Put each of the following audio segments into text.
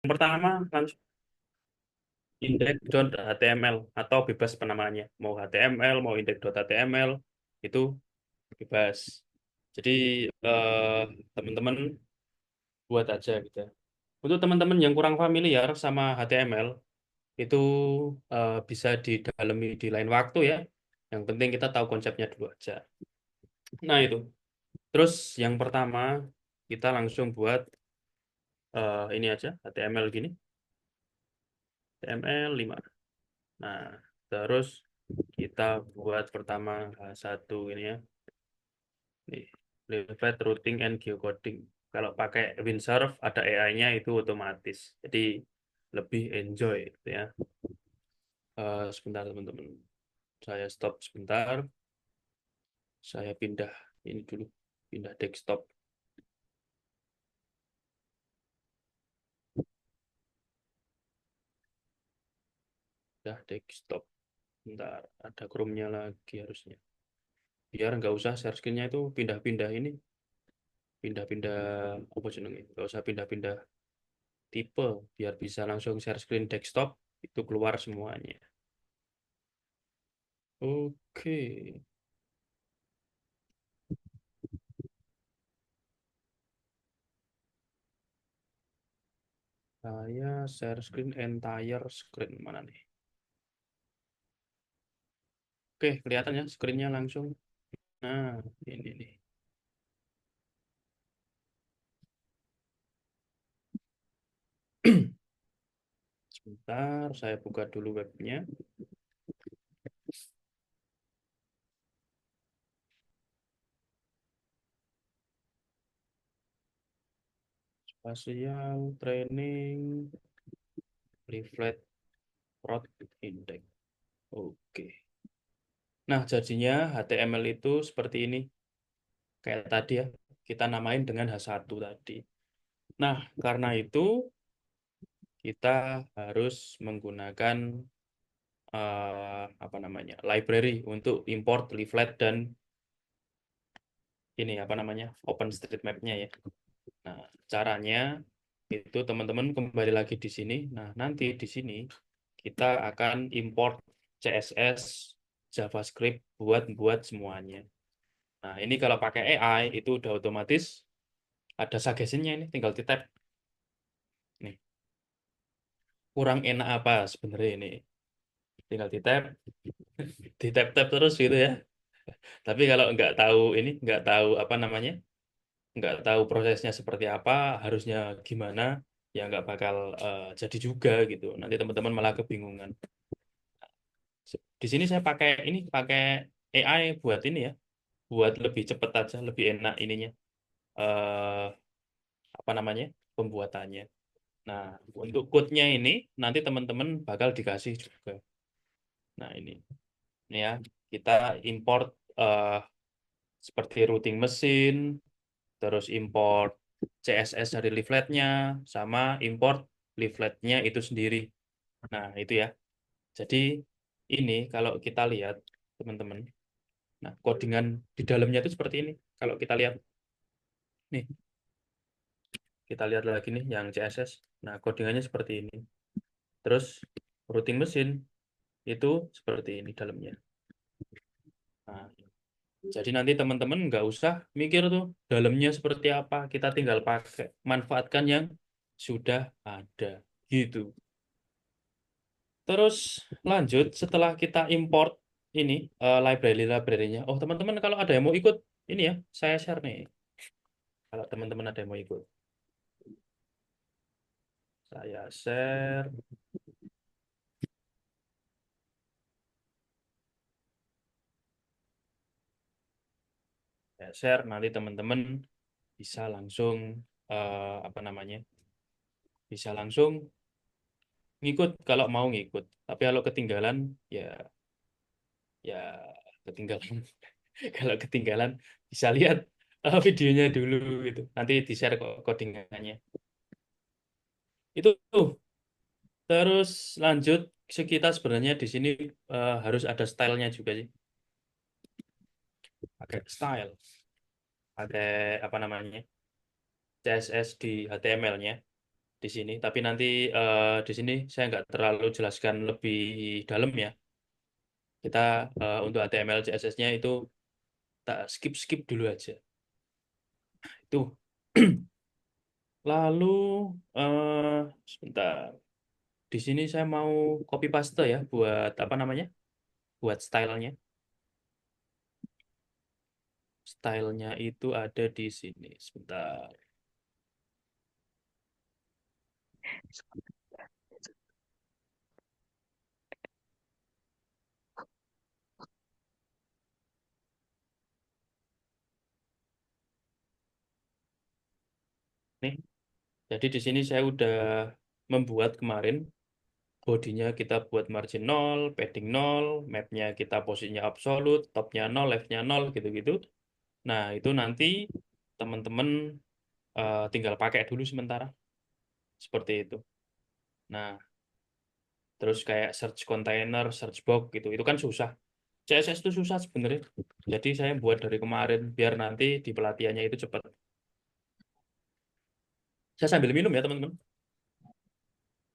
Yang pertama langsung index.html atau bebas penamaannya. Mau HTML, mau index.html, itu bebas. Jadi eh, teman-teman buat aja gitu ya. Untuk teman-teman yang kurang familiar sama HTML, itu bisa didalami di lain waktu ya. Yang penting kita tahu konsepnya dulu aja. Nah itu. Terus yang pertama, kita langsung buat ini aja, HTML gini. HTML 5. Nah, terus kita buat pertama satu ini ya. Nih, Leaflet Routing and Geocoding. Kalau pakai Windsurf ada AI-nya itu otomatis. Jadi lebih enjoy gitu ya. Sebentar teman-teman. Saya stop sebentar. Saya pindah ini dulu. Pindah desktop. Pindah desktop. Bentar, ada Chrome-nya lagi harusnya. Biar nggak usah share screen-nya itu pindah-pindah ini. Pindah-pindah apa jenenge? Nggak usah pindah-pindah tipe. Biar bisa langsung share screen desktop. Itu keluar semuanya. Oke. Saya share screen entire screen mana nih? Oke, kelihatan ya screen-nya langsung. Nah, ini nih. Sebentar, saya buka dulu webnya. Spatial Training Leaflet Prot Index. Oke. Nah, jadinya HTML itu seperti ini. Kayak tadi ya, kita namain dengan H1 tadi. Nah, karena itu kita harus menggunakan apa namanya library untuk import leaflet dan ini apa namanya OpenStreetMap-nya ya. Nah, caranya itu teman-teman kembali lagi di sini. Nah, nanti di sini kita akan import CSS, JavaScript buat semuanya. Nah, ini kalau pakai AI itu udah otomatis ada suggestion-nya ini, tinggal di tab. Nih, kurang enak apa sebenarnya ini? Tinggal di tab terus gitu ya. Tapi kalau nggak tahu apa namanya, nggak tahu prosesnya seperti apa, harusnya gimana, ya nggak bakal jadi juga gitu. Nanti teman-teman malah kebingungan. Di sini saya pakai AI buat ini ya, buat lebih cepat aja, lebih enak ininya, eh, apa namanya, pembuatannya. Nah, untuk code-nya ini nanti teman-teman bakal dikasih juga. Nah, ini ya, kita import eh, seperti routing mesin, terus import CSS dari leafletnya, sama import leafletnya itu sendiri. Nah, itu ya. Jadi ini kalau kita lihat teman-teman, nah codingan di dalamnya itu seperti ini. Kalau kita lihat nih, kita lihat lagi nih yang CSS. Nah, codingannya seperti ini. Terus routing mesin itu seperti ini dalamnya. Nah, jadi nanti teman-teman nggak usah mikir tuh dalamnya seperti apa. Kita tinggal pakai manfaatkan yang sudah ada gitu. Terus lanjut setelah kita import ini library-nya. Oh, teman-teman kalau ada yang mau ikut ini ya, saya share nih. Kalau teman-teman ada yang mau ikut, saya share. Saya share nanti teman-teman bisa langsung apa namanya? Bisa langsung ngikut kalau mau ngikut. Tapi kalau ketinggalan ya ya ketinggalan. Kalau ketinggalan bisa lihat videonya dulu gitu. Nanti di-share kok codingannya. Itu tuh. Terus lanjut kita sebenarnya di sini harus ada stylenya juga sih. Pakai style, pakai apa namanya? CSS di HTML-nya. di sini. Tapi nanti di sini saya nggak terlalu jelaskan lebih dalam ya. Kita untuk HTML CSS-nya itu tak skip dulu aja. Itu. Lalu sebentar. Di sini saya mau copy paste ya buat apa namanya? Buat stylenya. Stylenya itu ada di sini. Sebentar. Nih. Jadi di sini saya udah membuat kemarin bodinya kita buat margin 0, padding 0, mapnya kita posisinya absolute, topnya 0, leftnya 0, gitu-gitu. Nah, itu nanti teman-teman tinggal pakai dulu sementara. Seperti itu. Nah, terus kayak search container, search box gitu. Itu kan susah. CSS itu susah sebenarnya. Jadi saya buat dari kemarin biar nanti di pelatihannya itu cepat. Saya sambil minum ya, teman-teman.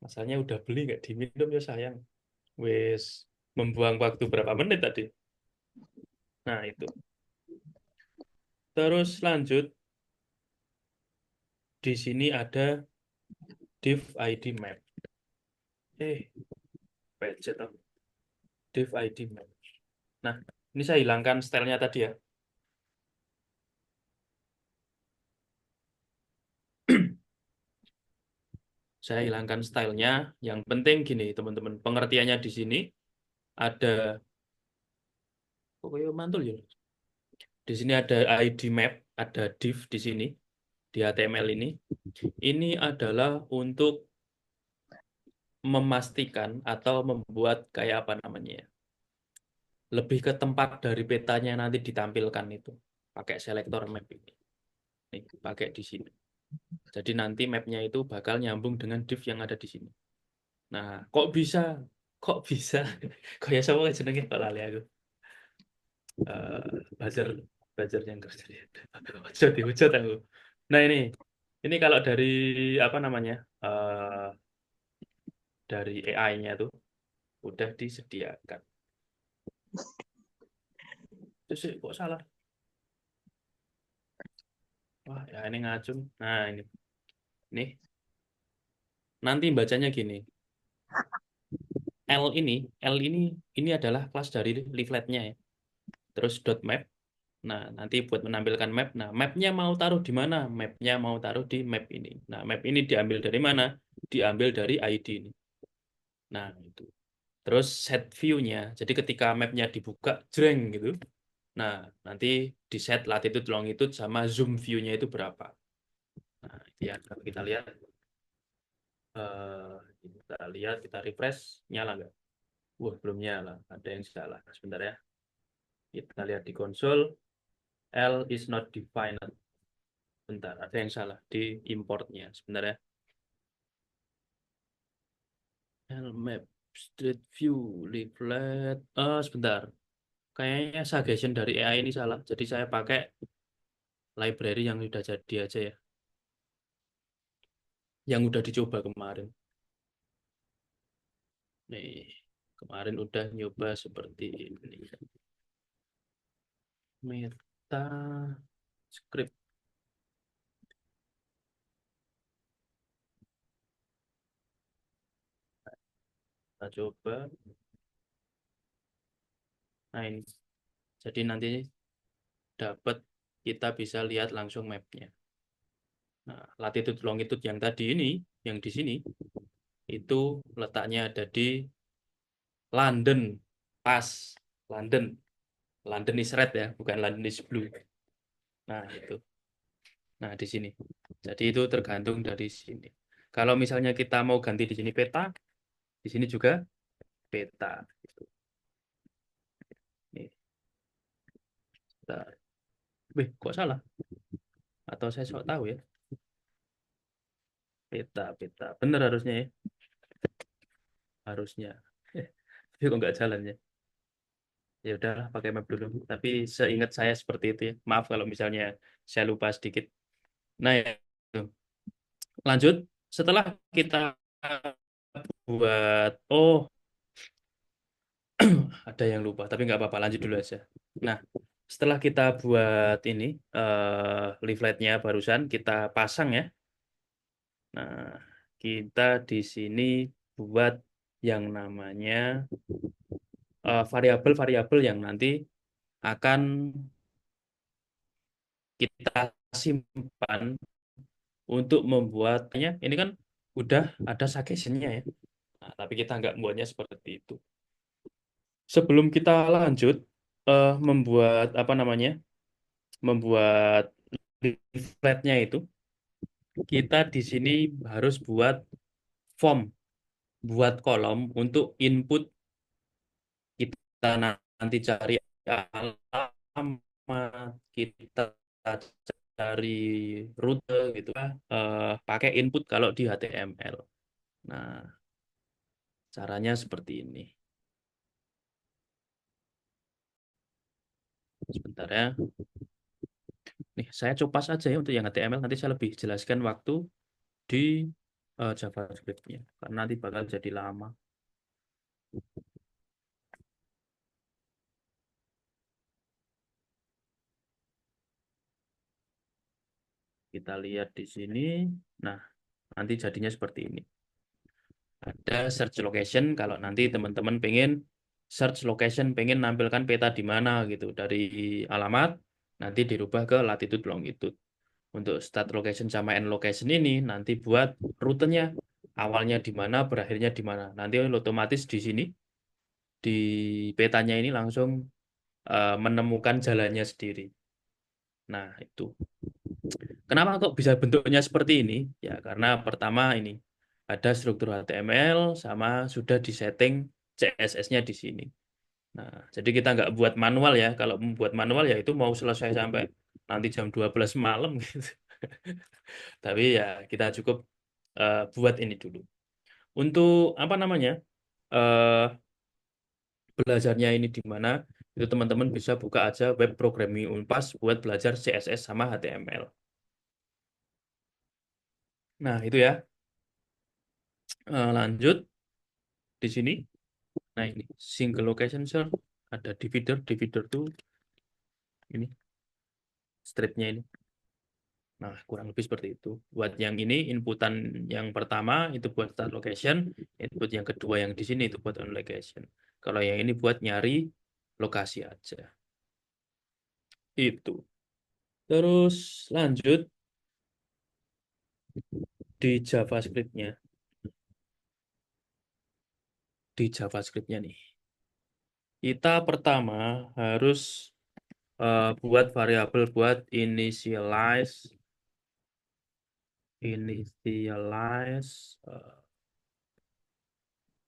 Masalahnya udah beli nggak diminum ya sayang. Wes membuang waktu berapa menit tadi. Nah, itu. Terus lanjut, di sini ada div ID map. Budget apa? Div ID map. Nah, ini saya hilangkan stylenya tadi ya. Saya hilangkan stylenya. Yang penting gini, teman-teman. Pengertiannya di sini ada, pokoknya mantul ya. Di sini ada ID map, ada div di sini di HTML ini. Ini adalah untuk memastikan atau membuat kayak apa namanya ya, lebih ke tempat dari petanya nanti ditampilkan itu pakai selektor map ini. Nih, pakai di sini. Jadi nanti mapnya itu bakal nyambung dengan div yang ada di sini. Nah, kok bisa? Kok bisa? Kok ya sama jenenge kok lali aku. Buzzer, buzzer yang kerja. Hujat, dihujat aku. Nah ini kalau dari apa namanya? Dari AI-nya tuh udah disediakan. Terus kok salah? Wah, ya ini ngacung. Nah, ini. Nih, nanti bacanya gini. L ini adalah kelas dari leafletnya ya. Terus dot map. Nah, nanti buat menampilkan map. Nah, mapnya mau taruh di mana? Mapnya mau taruh di map ini. Nah, map ini diambil dari mana? Diambil dari ID ini. Nah, itu. Terus set view-nya. Jadi ketika mapnya dibuka, jreng gitu. Nah, nanti di set latitude, longitude, sama zoom view-nya itu berapa. Nah, ya, kalau kita lihat, eh, kita refresh, nyala nggak? Wah, belum nyala. Ada yang salah. Sebentar ya. Kita lihat di konsol. L is not defined. Bentar, ada yang salah di importnya. Sebentar ya. L map, street view, leaflet. Sebentar. Kayaknya suggestion dari AI ini salah. Jadi saya pakai library yang sudah jadi aja ya. Yang udah dicoba kemarin. Nih, kemarin udah nyoba seperti ini. Meta script. Kita coba. Nah ini. Jadi nanti dapat kita bisa lihat langsung mapnya. Nah, latitude longitude yang tadi ini, yang di sini, itu letaknya ada di London, pas London. London is red ya, bukan London is blue. Nah, itu. Nah, di sini. Jadi itu tergantung dari sini. Kalau misalnya kita mau ganti di sini peta, di sini juga peta. Gitu. Nih, bentar. Wih, kok salah? Atau saya sok tahu ya? Peta. Bener harusnya ya. Harusnya. Tapi kok nggak jalan ya? Ya udahlah, pakai map dulu. Tapi seingat saya seperti itu ya. Maaf kalau misalnya saya lupa sedikit. Nah, ya. Lanjut. setelah kita buat, oh ada yang lupa, tapi nggak apa-apa, lanjut dulu aja. Nah, setelah kita buat ini, leafletnya barusan kita pasang ya. Nah, kita di sini buat yang namanya variabel-variabel yang nanti akan kita simpan untuk membuatnya. Ini kan udah ada suggestion-nya ya. Nah, tapi kita nggak membuatnya seperti itu. Sebelum kita lanjut membuat apa namanya, membuat leafletnya itu, kita di sini harus buat form, buat kolom untuk input kita nanti cari alamat, kita cari rute gitu, pakai input kalau di HTML. Nah, caranya seperti ini. Sebentar ya. Nih, saya copas aja ya untuk yang HTML. Nanti saya lebih jelaskan waktu di JavaScript-nya. Karena nanti bakal jadi lama. Kita lihat di sini. Nah, nanti jadinya seperti ini. Ada search location kalau nanti teman-teman pengen search location, pengen nampilkan peta di mana gitu. Dari alamat, nanti dirubah ke latitude longitude. Untuk start location sama end location ini nanti buat rutenya. Awalnya di mana, berakhirnya di mana. Nanti otomatis di sini, di petanya ini langsung menemukan jalannya sendiri. Nah, itu. Kenapa kok bisa bentuknya seperti ini? Ya, karena pertama ini ada struktur HTML sama sudah disetting CSS-nya di sini. Nah, jadi kita nggak buat manual ya. Kalau membuat manual ya itu mau selesai sampai nanti jam 12 malam gitu. Tapi ya kita cukup buat ini dulu. Untuk apa namanya? eh Belajarnya ini di mana? Itu teman-teman bisa buka aja web programming Unpas buat belajar CSS sama HTML. Nah, itu ya. Lanjut di sini. Nah, ini single location search, ada divider, divider tuh ini stripnya ini. Nah, kurang lebih seperti itu. Buat yang ini inputan yang pertama itu buat start location, input yang kedua yang di sini itu buat on location. Kalau yang ini buat nyari lokasi aja. Itu. Terus lanjut di JavaScript-nya. Di JavaScript-nya nih. Kita pertama harus buat variabel buat initialize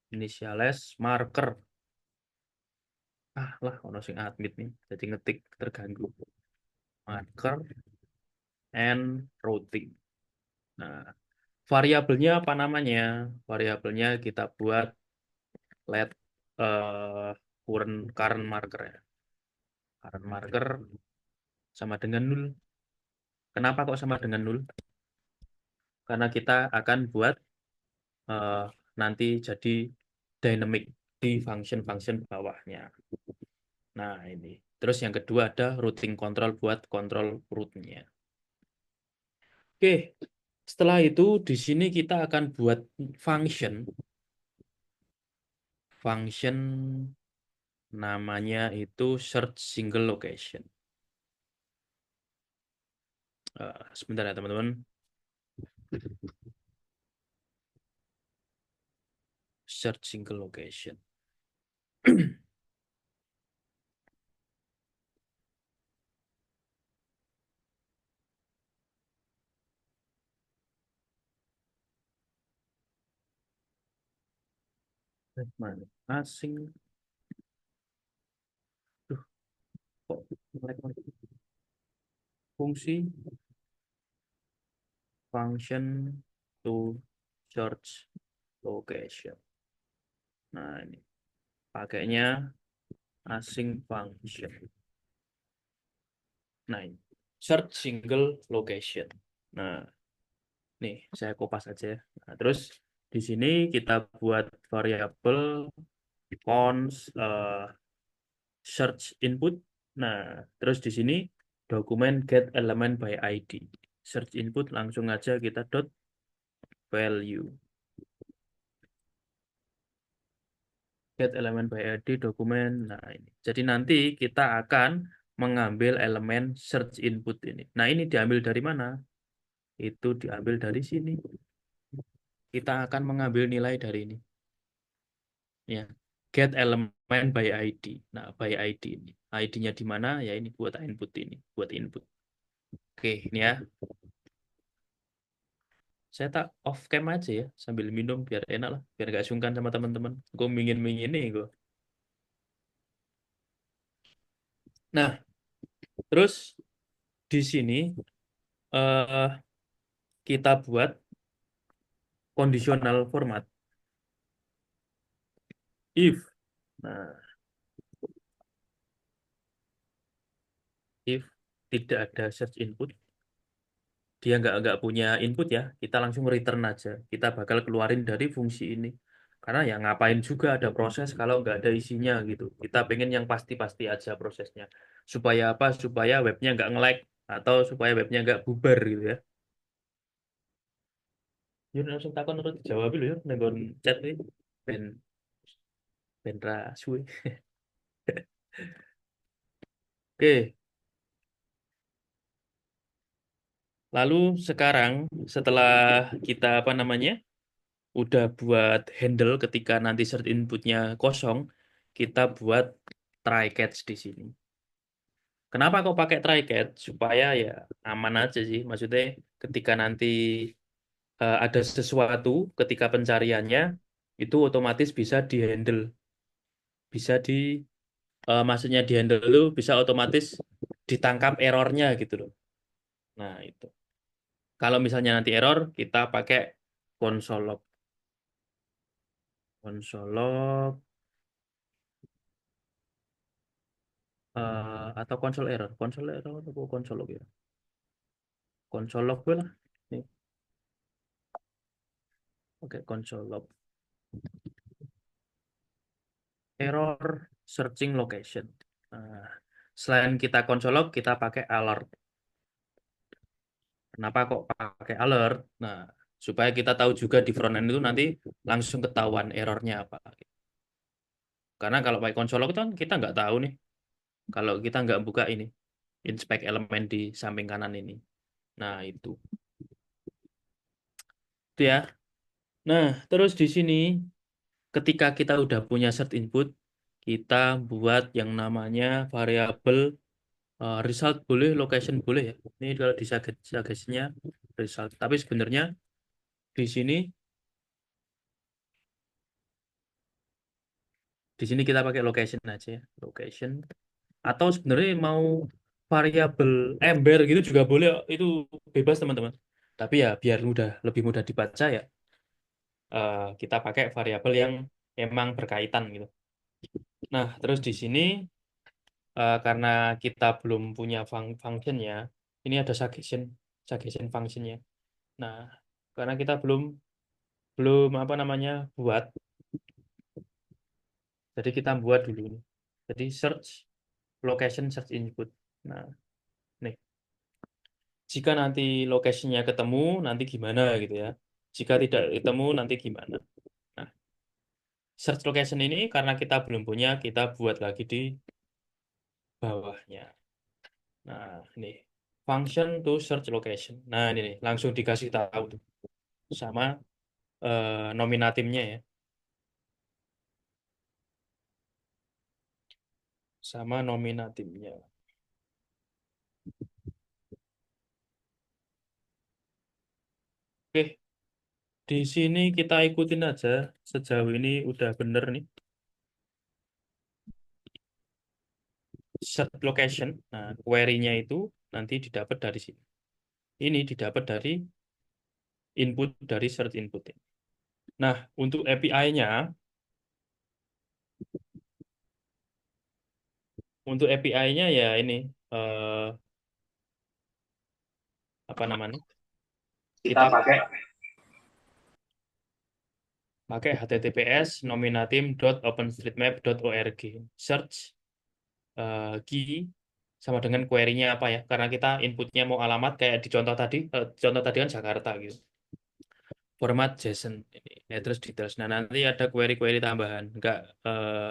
initialize marker. Ah lah, ono sing admit nih, jadi ngetik terganggu. Marker and routing. Nah, variabelnya apa namanya? Variabelnya kita buat let current marker ya. Current marker sama dengan nul. Kenapa kok sama dengan nul? Karena kita akan buat eh, nanti jadi dynamic di function-function bawahnya. Nah, ini. Terus yang kedua ada routing control buat kontrol rootnya. Oke, setelah itu di sini kita akan buat function. Function namanya itu search single location. Sebentar ya teman-teman. Search single location. Mana? Asing. Duh, kok ngelag-ngelag? Fungsi function to search location. Nah, ini pakainya async function. Nah, ini search single location. Nah, Nih, saya kopas aja ya. Nah, terus di sini kita buat variabel cons search input. Nah, terus di sini dokumen get element by ID. Search input langsung aja kita dot value. Get element by ID dokumen. Nah, ini. Jadi nanti kita akan mengambil elemen search input ini. Nah, ini diambil dari mana? Itu diambil dari sini. Kita akan mengambil nilai dari ini. Ya, get element by ID. Nah, by ID ini. ID-nya di mana? Ya ini buat input ini, buat input. Oke, ini ya. Saya tak off cam aja ya, sambil minum biar enak lah, biar gak sungkan sama teman-teman. Gue mingin-mingin nih gue. Nah, terus di sini eh kita buat conditional format if. Nah, if tidak ada search input, dia nggak punya input ya, kita langsung return aja. Kita bakal keluarin dari fungsi ini. Karena ya ngapain juga ada proses kalau nggak ada isinya gitu. Kita pengen yang pasti-pasti aja prosesnya. Supaya apa? Supaya webnya nggak nge-lag atau supaya webnya nggak bubar gitu ya. Yuk langsung takon terus dijawab dulu yuk nenggon chat nih. Ben ben ra suwe. Oke, lalu sekarang setelah kita apa namanya? Udah buat handle ketika nanti search inputnya kosong, kita buat try catch di sini. Kenapa kok pakai try catch? Supaya ya aman aja sih. Maksudnya ketika nanti ada sesuatu ketika pencariannya itu otomatis bisa dihandle, bisa maksudnya dihandle itu bisa otomatis ditangkap errornya gitu loh. Nah itu. Kalau misalnya nanti error, kita pakai console log, console log atau console error atau console log ya, console log gue lah. Nih, pakai console log error searching location. Nah, selain kita console log, kita pakai alert. Kenapa kok pakai alert? Nah, supaya kita tahu juga di front end itu nanti langsung ketahuan errornya apa. Karena kalau pakai console log itu kan kita nggak tahu nih. Kalau kita nggak buka ini, inspect elemen di samping kanan ini. Nah, itu ya. Nah, terus di sini ketika kita udah punya set input, kita buat yang namanya variabel result boleh, location boleh ya. Ini kalau di suggest-nya result. Tapi sebenarnya di sini kita pakai location aja ya. Location. Atau sebenarnya mau variabel ember gitu juga boleh. Itu bebas teman-teman. Tapi ya biar lebih mudah dibaca ya, kita pakai variabel yang emang berkaitan gitu. Nah, terus di sini karena kita belum punya functionnya, ini ada suggestion functionnya. Nah, karena kita belum belum apa namanya buat, jadi kita buat dulu ini. Jadi search location search input. Nah, nih, jika nanti lokasinya ketemu, nanti gimana gitu ya. Jika tidak ketemu, nanti gimana. Nah, search location ini karena kita belum punya, kita buat lagi di bawahnya. Nah, ini function to search location. Nah, ini nih, langsung dikasih tahu tuh sama nominatimnya ya, sama nominatimnya. Oke, di sini kita ikutin aja. Sejauh ini udah bener nih. Set location. Nah, query-nya itu nanti didapat dari sini. Ini didapat dari input dari search input ini. Nah, untuk API-nya, ya ini eh, apa namanya? kita pakai https nominatim.openstreetmap.org, search key sama dengan query-nya apa ya, karena kita inputnya mau alamat kayak di contoh tadi kan Jakarta gitu, format JSON ini, address details. Nah, nanti ada query-query tambahan,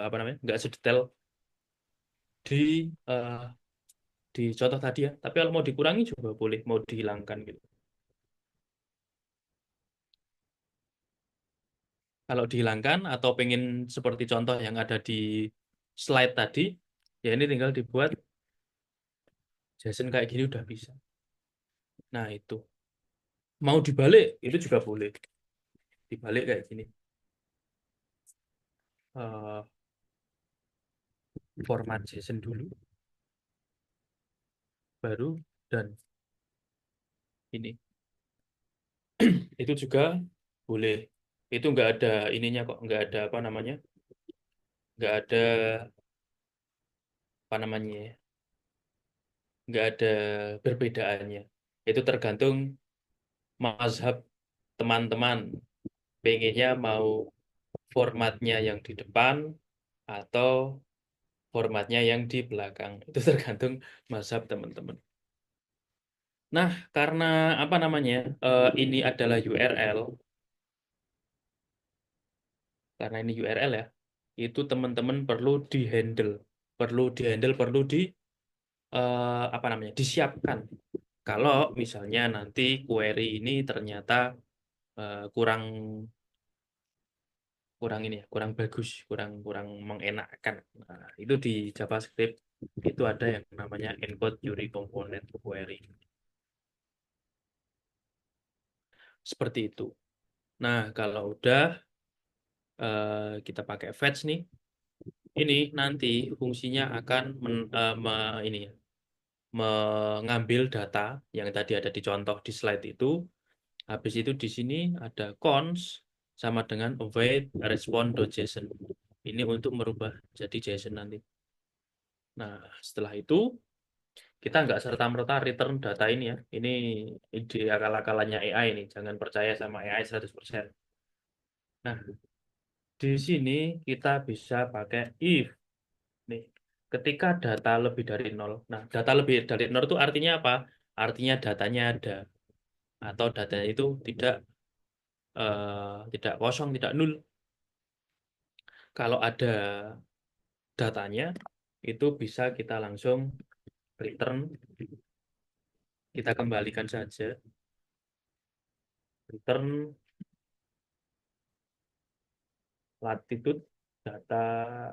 apa namanya, nggak sedetail di eh, di contoh tadi ya, tapi kalau mau dikurangi juga boleh, mau dihilangkan gitu. Kalau dihilangkan atau pengen seperti contoh yang ada di slide tadi, ya ini tinggal dibuat JSON kayak gini udah bisa. Nah, itu. Mau dibalik, itu juga boleh. Dibalik kayak gini. Eh, Format JSON dulu, baru, dan ini. Itu juga boleh. Itu nggak ada ininya kok, nggak ada apa namanya, nggak ada apa namanya, ya, nggak ada perbedaannya. Itu tergantung mazhab teman-teman. Pengennya mau formatnya yang di depan atau formatnya yang di belakang. Itu tergantung mazhab teman-teman. Nah, karena apa namanya, ini adalah URL, karena ini URL ya, itu teman-teman perlu di apa namanya, disiapkan. Kalau misalnya nanti query ini ternyata kurang kurang ini ya, kurang bagus, kurang kurang mengenakkan. Nah, itu di JavaScript itu ada yang namanya encode query component query. Seperti itu. Nah, kalau udah kita pakai fetch nih, ini nanti fungsinya akan ini ya, mengambil data yang tadi ada di contoh di slide itu. Habis itu di sini ada cons sama dengan await response.json. Ini untuk merubah jadi JSON nanti. Nah, setelah itu kita nggak serta-merta return data ini ya. Ini ide akal-akalannya AI ini. Jangan percaya sama AI 100%. Nah, di sini kita bisa pakai if. Nih, ketika data lebih dari nol. Nah, data lebih dari nol itu artinya apa? Artinya datanya ada. Atau datanya itu tidak kosong, tidak nul. Kalau ada datanya, itu bisa kita langsung return. Kita kembalikan saja. Return latitude data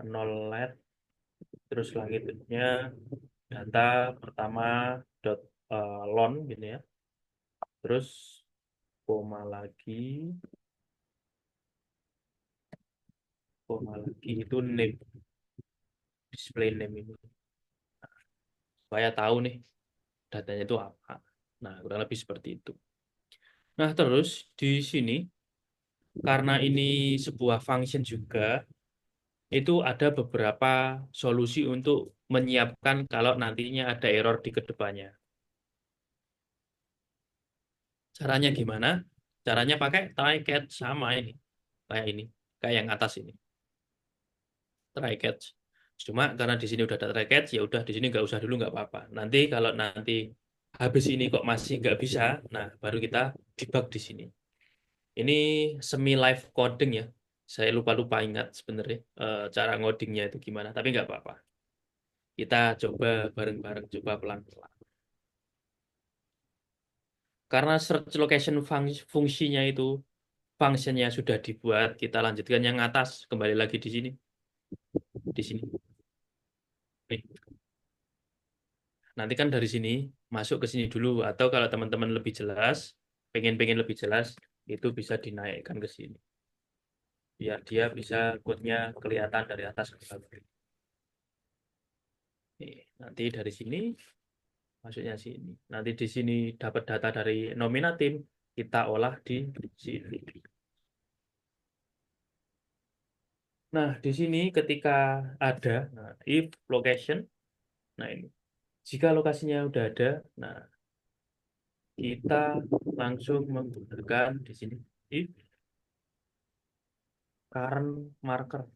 nol lat, terus selanjutnya data pertama dot lon gitu ya, terus koma lagi itu name, display name ini, supaya tahu nih datanya itu apa. Nah, kurang lebih seperti itu. Nah, terus di sini karena ini sebuah function juga, itu ada beberapa solusi untuk menyiapkan kalau nantinya ada error di kedepannya. Caranya gimana? Caranya pakai try catch sama ini. Kayak ini. Kayak yang atas ini. Try catch. Cuma karena di sini udah ada try catch, ya udah di sini nggak usah dulu nggak apa-apa. Nanti kalau nanti habis ini kok masih nggak bisa, nah baru kita debug di sini. Ini semi live coding ya. Saya lupa-lupa ingat sebenarnya cara ngodingnya itu gimana. Tapi nggak apa-apa. Kita coba bareng-bareng, coba pelan-pelan. Karena search location fungsinya itu functionnya sudah dibuat, kita lanjutkan yang atas, kembali lagi di sini, di sini. Nih, nanti kan dari sini masuk ke sini dulu, atau kalau teman-teman lebih jelas, pengen-pengen lebih jelas, itu bisa dinaikkan ke sini, biar dia bisa code-nya kelihatan dari atas ke bawah. Nih, nanti dari sini masuknya sini. Nanti di sini dapat data dari nominatim, kita olah di sini. Nah, di sini ketika ada, nah, if location, nah ini, jika lokasinya udah ada, nah kita langsung menggunakan di sini if current marker.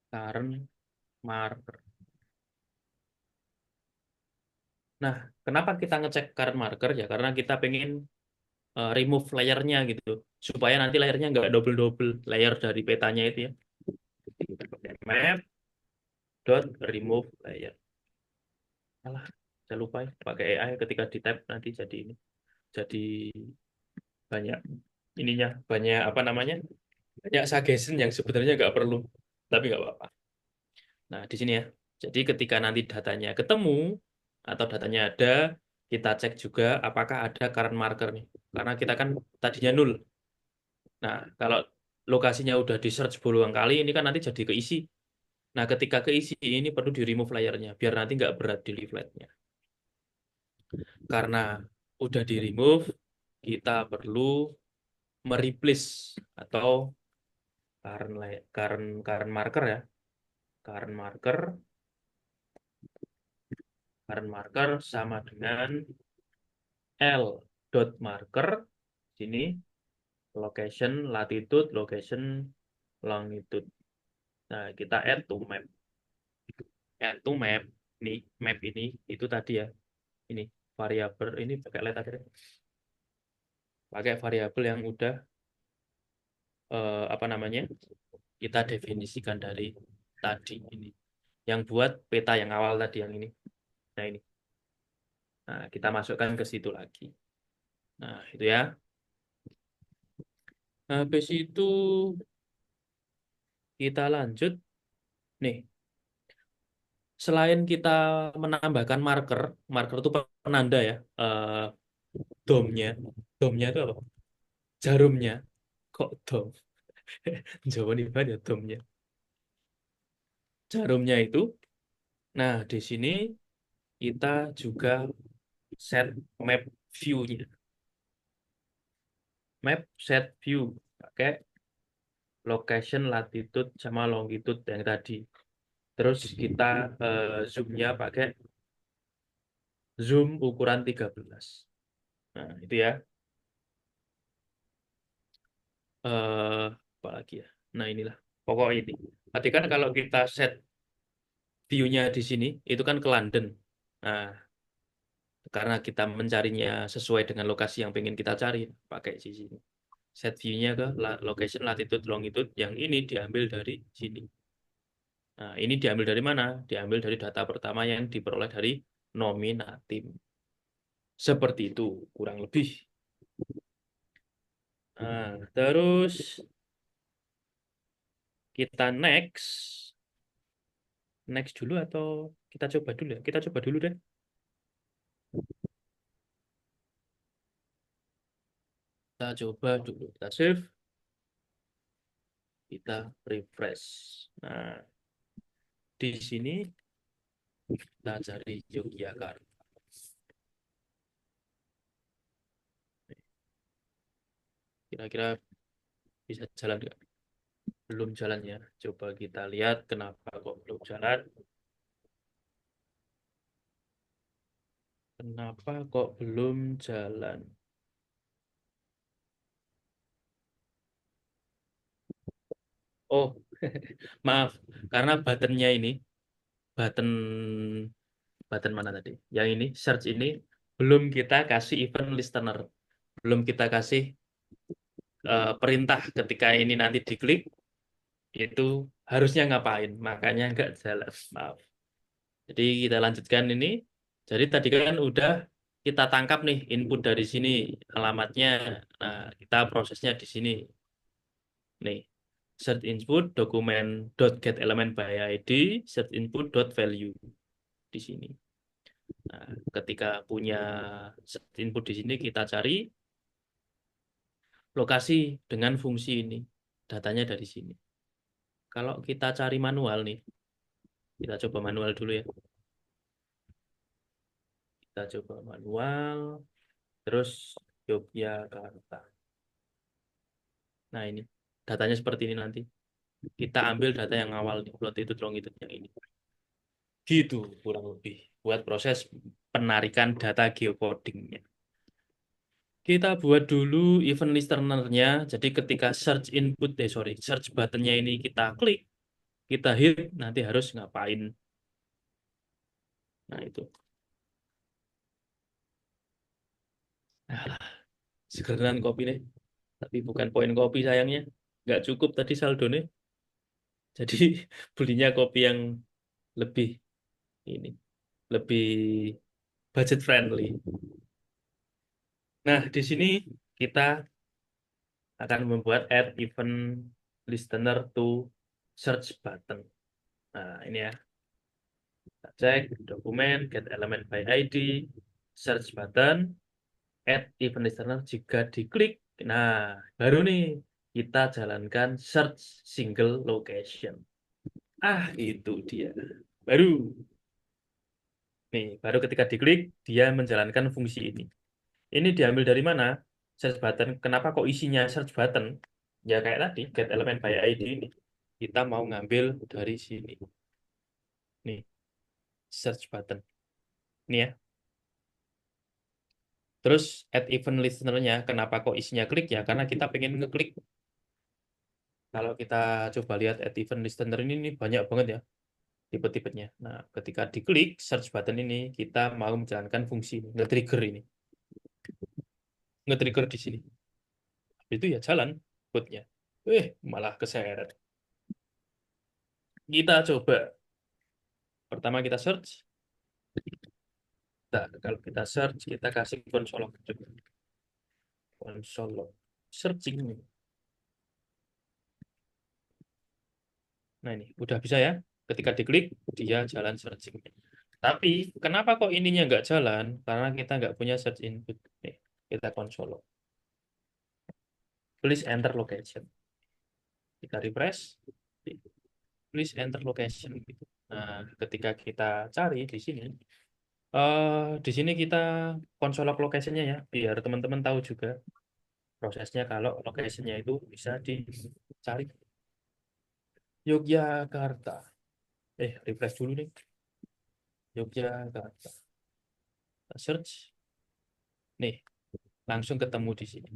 Current marker. Nah, kenapa kita ngecek current marker ya? Karena kita pengen remove layernya gitu, supaya nanti layernya nggak double-double layer dari petanya itu ya. Kita pakai map dot remove layer. Alah, saya lupa ya, pakai AI ketika di tab nanti jadi ini, jadi banyak ininya, banyak apa namanya, banyak suggestion yang sebenarnya nggak perlu, tapi nggak apa-apa. Nah, di sini ya. Jadi ketika nanti datanya ketemu atau datanya ada, kita cek juga apakah ada current marker nih. Karena kita kan tadinya nol. Nah, kalau lokasinya udah di search berulang kali, ini kan nanti jadi keisi. Nah, ketika keisi, ini perlu di remove layernya, biar nanti nggak berat di leave nya. Karena udah di remove, kita perlu mereplace atau current marker ya. Current marker, current marker sama dengan L dot marker sini location latitude, location longitude. Nah, kita add to map. Add to map. Ini map ini itu tadi ya. Ini variabel ini pakai let aja deh. Pakai variabel yang udah apa namanya? Kita definisikan dari tadi ini. Yang buat peta yang awal tadi yang ini. Nah, ini. Nah, kita masukkan ke situ lagi. Nah, itu ya. Habis itu kita lanjut nih. Selain kita menambahkan marker, marker itu penanda ya, domnya, domnya itu apa? Jarumnya, kok dom? Jawa nih ya domnya. Jarumnya itu, nah di sini kita juga set map view-nya, map set view, pakai location, latitude, sama longitude yang tadi. Terus kita zoom-nya pakai zoom ukuran 13. Nah, itu ya. Apa lagi ya? Nah, inilah. Pokok ini. Tadi kan kalau kita set view-nya di sini, itu kan ke London. Nah, karena kita mencarinya sesuai dengan lokasi yang pengen kita cari, pakai di sini. Set view-nya ke location, latitude, longitude. Yang ini diambil dari sini. Nah, ini diambil dari mana? Diambil dari data pertama yang diperoleh dari nominatim. Seperti itu, kurang lebih. Nah, terus kita next. Next dulu atau kita coba dulu ya? Kita coba dulu deh. Kita coba dulu. Kita save. Kita refresh. Nah, di sini kita cari Yogyakarta. Kira-kira bisa jalan nggak? Belum jalan ya. Coba kita lihat kenapa kok belum jalan. Kenapa kok belum jalan? Oh, maaf. Karena buttonnya ini, button button mana tadi? Yang ini, search ini, belum kita kasih event listener. Belum kita kasih perintah ketika ini nanti diklik, itu harusnya ngapain. Makanya nggak jalan. Maaf. Jadi kita lanjutkan ini. Jadi tadi kan udah kita tangkap nih input dari sini alamatnya. Nah, kita prosesnya di sini. Nih, search input dokumen .get element by ID, search input .value di sini. Nah, ketika punya search input di sini kita cari lokasi dengan fungsi ini. Datanya dari sini. Kalau kita cari manual nih, kita coba manual dulu ya. Kita coba manual, terus Yogyakarta. Nah ini, datanya seperti ini nanti. Kita ambil data yang awal nih, plot itu yang ini. Gitu kurang lebih buat proses penarikan data geocodingnya. Kita buat dulu event listener-nya. Jadi ketika search buttonnya ini kita klik, kita hit, nanti harus ngapain. Nah itu. Nah, segeran kopi nih. Tapi bukan poin kopi sayangnya. Nggak cukup tadi saldonya. Jadi belinya kopi yang lebih ini, lebih budget friendly. Nah, di sini kita akan membuat add event listener to search button. Nah, ini ya. Kita cek dokumen, get element by ID, search button, add event listener. Jika diklik, nah baru nih kita jalankan search single location. Ah, itu dia. Baru. Nih, baru ketika diklik, dia menjalankan fungsi ini. Ini diambil dari mana? Search button. Kenapa kok isinya search button? Ya kayak tadi, get element by ID ini. Kita mau ngambil dari sini. Nih, search button. Ini ya. Terus add event listener-nya. Kenapa kok isinya klik ya? Karena kita pengen ngeklik. Kalau kita coba lihat add event listener ini banyak banget ya tipe-tipenya. Nah, ketika diklik search button ini, kita mau menjalankan fungsi ini, nge-trigger ini. Nge-trigger di sini. Itu ya jalan code-nya. Malah keseret. Kita coba. Pertama kita search. Nah, kalau kita search, kita kasih konsol log. Coba. Konsol log. Searching. Nah ini, udah bisa ya. Ketika diklik, dia jalan searching. Tapi, kenapa kok ininya nggak jalan? Karena kita nggak punya search input. Nih, kita konsol log. Please enter location. Kita refresh. Please enter location. Gitu. Nah, ketika kita cari di sini kita konsol log location-nya ya, biar teman-teman tahu juga prosesnya kalau location-nya itu bisa dicari. Yogyakarta. Refresh dulu nih. Yogyakarta. Search. Nih, langsung ketemu di sini.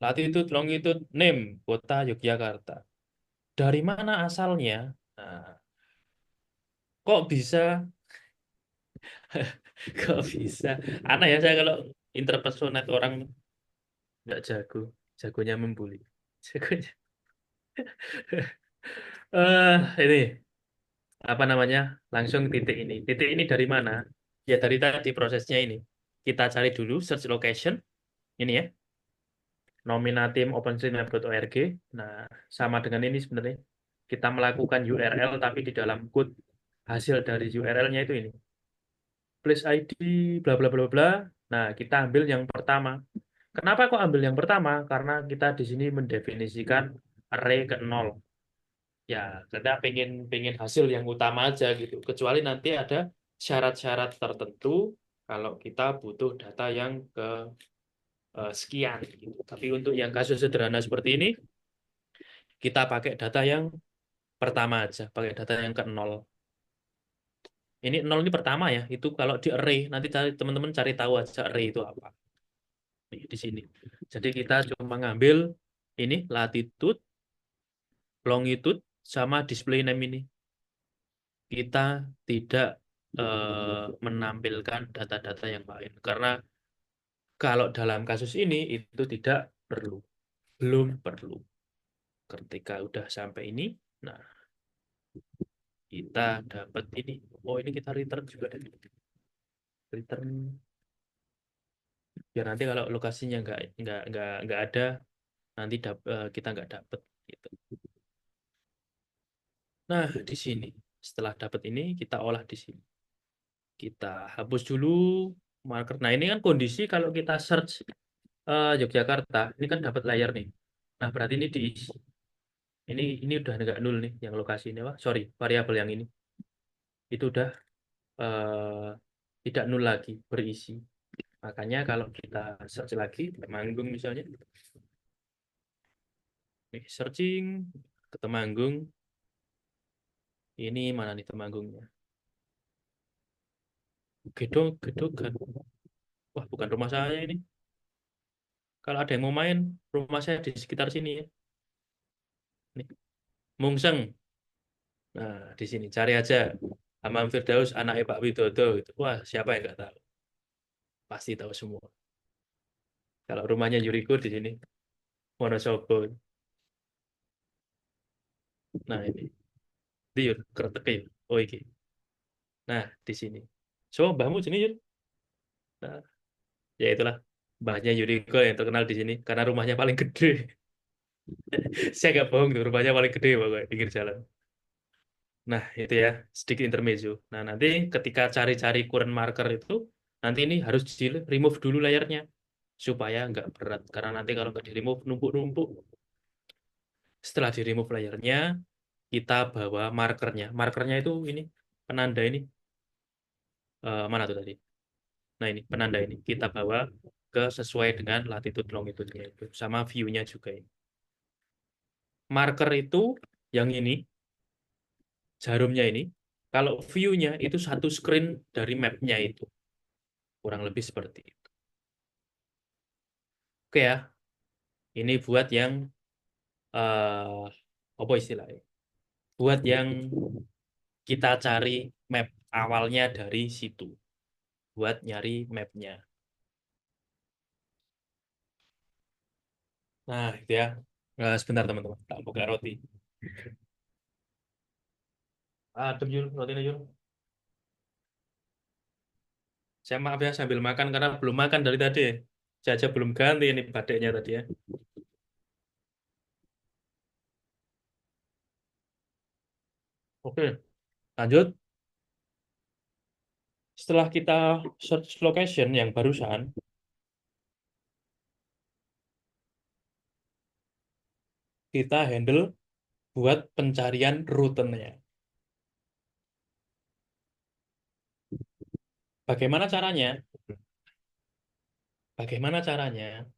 Latitude, longitude, name, kota Yogyakarta. Dari mana asalnya? Nah, kok bisa? Kok bisa? Aneh ya saya kalau interpersonate orang nggak jago. Jagonya membuli. Jagonya. Ini apa namanya? Langsung titik ini. Titik ini dari mana? Ya dari tadi prosesnya ini. Kita cari dulu search location. Ini ya. Nominatim openstreetmap.org. Nah, sama dengan ini sebenarnya. Kita melakukan URL tapi di dalam code hasil dari URL-nya itu ini. Place ID bla bla bla bla. Nah, kita ambil yang pertama. Kenapa kok ambil yang pertama? Karena kita di sini mendefinisikan array ke nol. Ya, kita pengen hasil yang utama aja gitu. Kecuali nanti ada syarat-syarat tertentu kalau kita butuh data yang ke sekian gitu. Tapi untuk yang kasus sederhana seperti ini, kita pakai data yang pertama aja, pakai data yang ke nol. Ini nol ini pertama ya, itu kalau di array, nanti teman-teman cari tahu aja array itu apa. Nih, di sini. Jadi kita cuma ngambil ini latitude, longitude, sama display name ini. Kita tidak menampilkan data-data yang lain. Karena kalau dalam kasus ini itu tidak perlu. Belum perlu. Ketika udah sampai ini, nah kita dapat ini. Oh, ini kita return juga dari return. Biar nanti kalau lokasinya nggak ada, nanti kita nggak dapet gitu. Nah, di sini setelah dapat ini kita olah di sini. Kita hapus dulu marker. Nah, ini kan kondisi kalau kita search Yogyakarta, ini kan dapat layar nih. Nah, berarti ini diisi. Ini udah nggak nol nih yang lokasi ini, Wah. Sorry, variabel yang ini. Itu udah eh, tidak nol lagi, berisi. Makanya kalau kita search lagi, Temanggung misalnya, nih, searching ke Temanggung, ini mana nih Temanggungnya? Gedogan. Wah, bukan rumah saya ini. Kalau ada yang mau main, rumah saya di sekitar sini ya. Nih, Mungseng. Nah, di sini cari aja Hamam Firdaus anaknya Pak Widodo gitu. Wah, siapa yang nggak tahu? Pasti tahu semua. Kalau rumahnya Yuriko di sini, Wonosobo. Nah, ini. Di Yur, kretek ya. Oh, iki. Nah, di sini. So, mbahmu sini Yur. Nah, ya itulah. Mbahnya Yuriko yang terkenal di sini karena rumahnya paling gede. Saya nggak bohong tuh, rumahnya paling gede pokoknya pinggir jalan. Nah, itu ya, sedikit intermezzo. Nah, nanti ketika cari-cari current marker itu, nanti ini harus di remove dulu layarnya supaya nggak berat. Karena nanti kalau nggak di remove, numpuk-numpuk. Setelah di remove layarnya, kita bawa markernya. Markernya itu ini, penanda ini. Mana tuh tadi? Nah, ini penanda ini. Kita bawa ke sesuai dengan latitude longitude-nya itu. Sama view-nya juga ini. Marker itu yang ini, jarumnya ini. Kalau view-nya itu satu screen dari map-nya itu. Kurang lebih seperti itu. Oke ya, ini buat yang apa istilahnya? Buat yang kita cari map awalnya dari situ. Buat nyari mapnya. Nah, itu ya. Sebentar teman-teman, tak buka roti. Adem Jul, rotinya Jul. Saya maaf ya sambil makan karena belum makan dari tadi. Saya aja belum ganti ini badeknya tadi ya. Oke, lanjut. Setelah kita search location yang barusan, kita handle buat pencarian rutenya. Bagaimana caranya? Bagaimana caranya?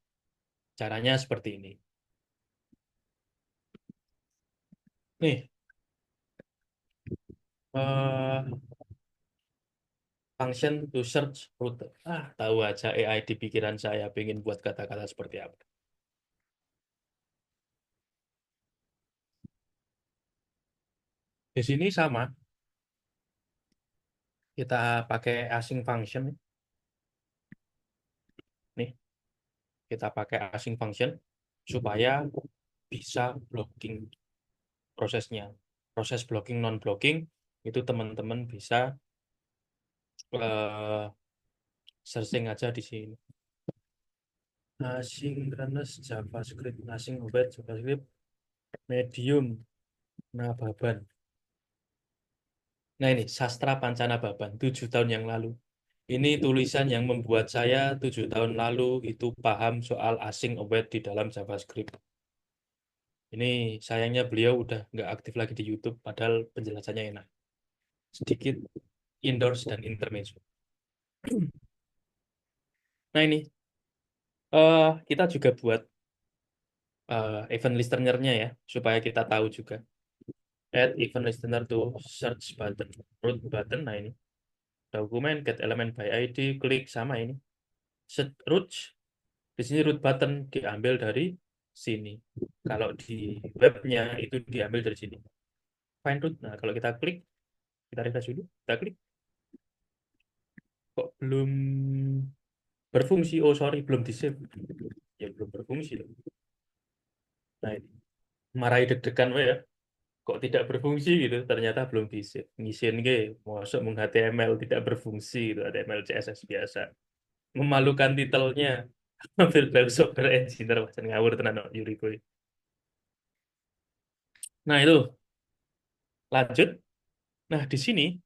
Caranya seperti ini. Nih, eh, function to search route. Tahu aja AI di pikiran saya pengen buat kata-kata seperti apa. Di sini sama, kita pakai async function. Nih, kita pakai async function supaya bisa blocking prosesnya. Proses blocking non-blocking itu teman-teman bisa eh, searching aja di sini. Asynchronous JavaScript, async web JavaScript, medium, Nababan. Nah ini Sastra Pancana Baban 7 tahun yang lalu. Ini tulisan yang membuat saya 7 tahun lalu itu paham soal async await di dalam JavaScript. Ini sayangnya beliau udah nggak aktif lagi di YouTube, padahal penjelasannya enak. Sedikit endorse dan intermezzo. Nah ini kita juga buat event listener-nya ya, supaya kita tahu juga. Add event listener to search button, root button. Nah ini dokumen get element by ID, klik sama ini. Set root. Di sini root button diambil dari sini. Kalau di webnya itu diambil dari sini. Find root. Nah, kalau kita refresh dulu. Kita klik. Kok belum berfungsi? Oh, sorry, belum di save. Ya, belum berfungsi. Nah, ini. Marahi deg-degan we ya. Kok tidak berfungsi gitu? Ternyata belum di save. Ngisin ke, masuk meng HTML tidak berfungsi gitu. HTML CSS biasa. Memalukan titelnya. Hampir software engineer macam ngawur tenan no, Yuriko. Nah, itu lanjut. Nah, di sini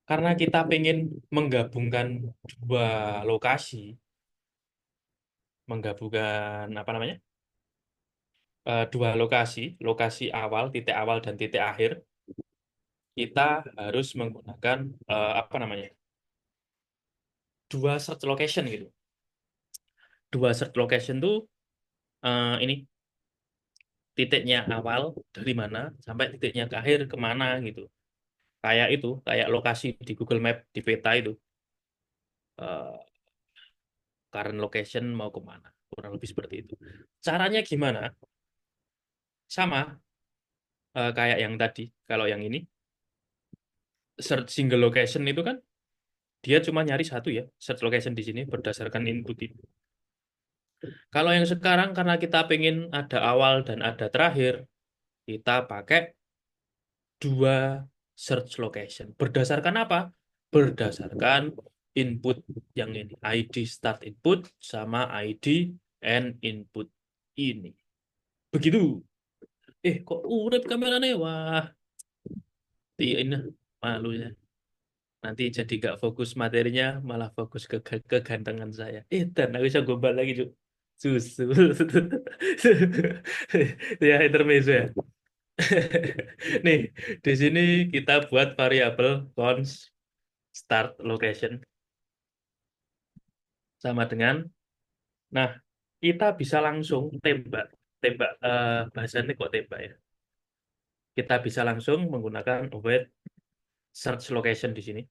karena kita pengen menggabungkan dua lokasi, menggabungkan apa namanya? Dua lokasi, lokasi awal, titik awal dan titik akhir, kita harus menggunakan apa namanya? Dua search location gitu. Dua search location tuh ini titiknya awal dari mana sampai titiknya ke akhir kemana gitu. Kayak itu, kayak lokasi di Google Map di peta itu. eh, current location mau kemana. Kurang lebih seperti itu. Caranya gimana? Sama kayak yang tadi. Kalau yang ini, search single location itu kan dia cuma nyari satu ya, search location di sini berdasarkan input itu. Kalau yang sekarang karena kita pengen ada awal dan ada terakhir, kita pakai dua search location. Berdasarkan apa? Berdasarkan input yang ini, ID start input sama ID end input ini. Begitu. Kok urip kameranya? Wah, ini malu ya. Nanti jadi gak fokus materinya, malah fokus ke kegantengan saya. Dan aku bisa gombal lagi, Cuk. Susu. Ya, intermezzo ya. Nih, di sini kita buat variabel cons start location sama dengan, nah, kita bisa langsung tembak, tembak, bahasanya kok tembak ya. Kita bisa langsung menggunakan wait search location di sini,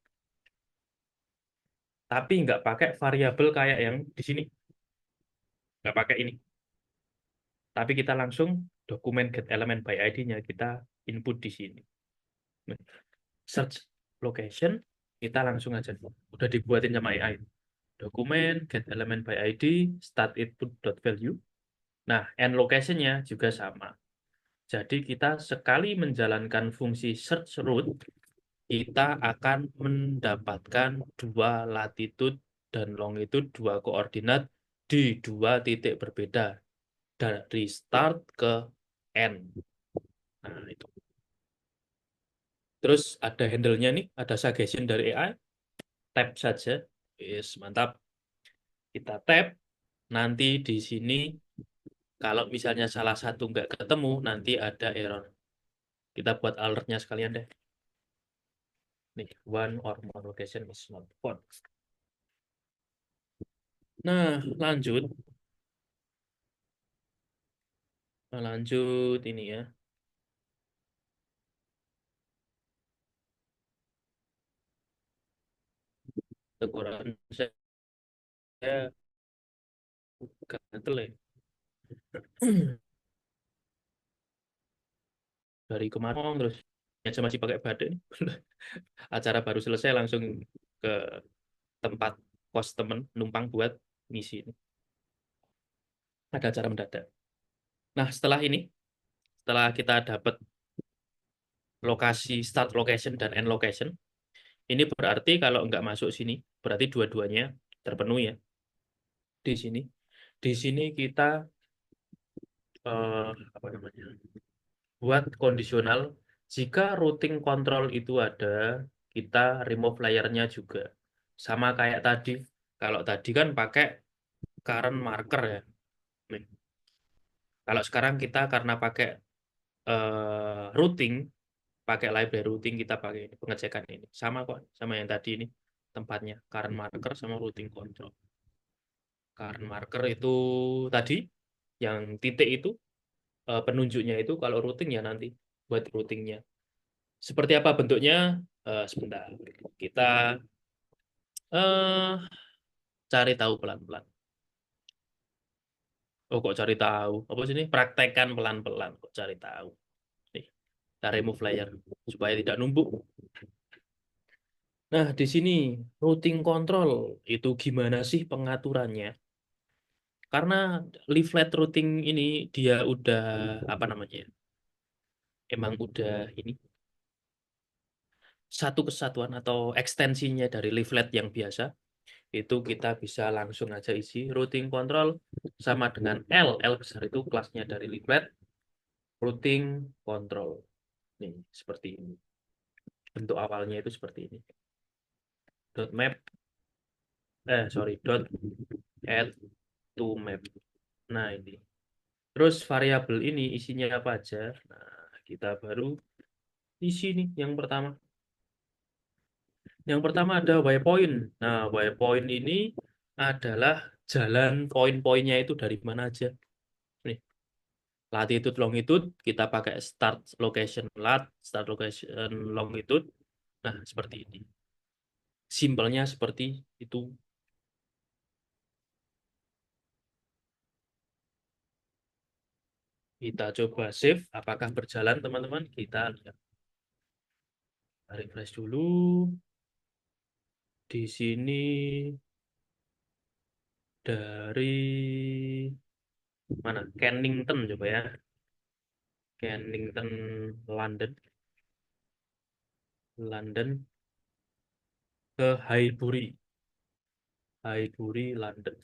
tapi nggak pakai variabel kayak yang di sini, nggak pakai ini. Tapi kita langsung dokumen get element by ID-nya kita input di sini. Nah, search location kita langsung aja udah dibuatin sama AI. Dokumen get element by ID start input dot value. Nah, end location-nya juga sama. Jadi kita sekali menjalankan fungsi search root, kita akan mendapatkan dua latitude dan longitude, dua koordinat di dua titik berbeda dari start ke end. Nah, itu. Terus ada handle-nya nih, ada suggestion dari AI, tap saja. Yes, mantap. Kita tap, nanti di sini kalau misalnya salah satu nggak ketemu, nanti ada error. Kita buat alertnya sekalian deh. Nih, one or more location is not found. Nah, lanjut. Lanjut ini ya. Teguran saya gatel ya. Dari kemarin terus aja masih pakai badan. Acara baru selesai langsung ke tempat kos temen numpang buat misi ini. Ada acara mendadak. Nah, setelah ini, setelah kita dapat lokasi start location dan end location, ini berarti kalau nggak masuk sini, berarti dua-duanya terpenuhi ya. Di sini, di sini kita apa namanya? Buat kondisional. Jika routing control itu ada, kita remove layernya juga. Sama kayak tadi. Kalau tadi kan pakai current marker ya. Nih. Kalau sekarang kita karena pakai routing, pakai library routing kita pakai ini, pengecekan ini. Sama kok, sama yang tadi ini tempatnya. Current marker sama routing control. Current marker itu tadi, yang titik itu, penunjuknya itu kalau routing ya nanti buat routingnya. Seperti apa bentuknya? Sebentar. Kita eh cari tahu pelan-pelan. Oh, kok cari tahu? Apa sih ini? Praktekkan pelan-pelan. Kok cari tahu? Nih, kita remove layer supaya tidak numpuk. Nah, di sini routing control itu gimana sih pengaturannya? Karena leaflet routing ini dia udah apa namanya? Emang udah ini satu kesatuan atau ekstensinya dari leaflet yang biasa. Itu kita bisa langsung aja isi routing control sama dengan L. L besar itu kelasnya dari leaflet routing control. Nih, seperti ini. Bentuk awalnya itu seperti ini. Dot map, sorry, dot add to map. Nah, ini. Terus variabel ini isinya apa aja? Nah, kita baru isi nih yang pertama. Yang pertama ada waypoint. Nah, waypoint ini adalah jalan poin-poinnya itu dari mana aja. Nih, latitude longitude kita pakai start location lat, start location longitude. Nah, seperti ini. Simpelnya seperti itu. Kita coba save. Apakah berjalan, teman-teman? Kita lihat. Refresh dulu. Di sini dari mana? Kennington coba ya. Kennington, London. London ke Highbury. Highbury, London.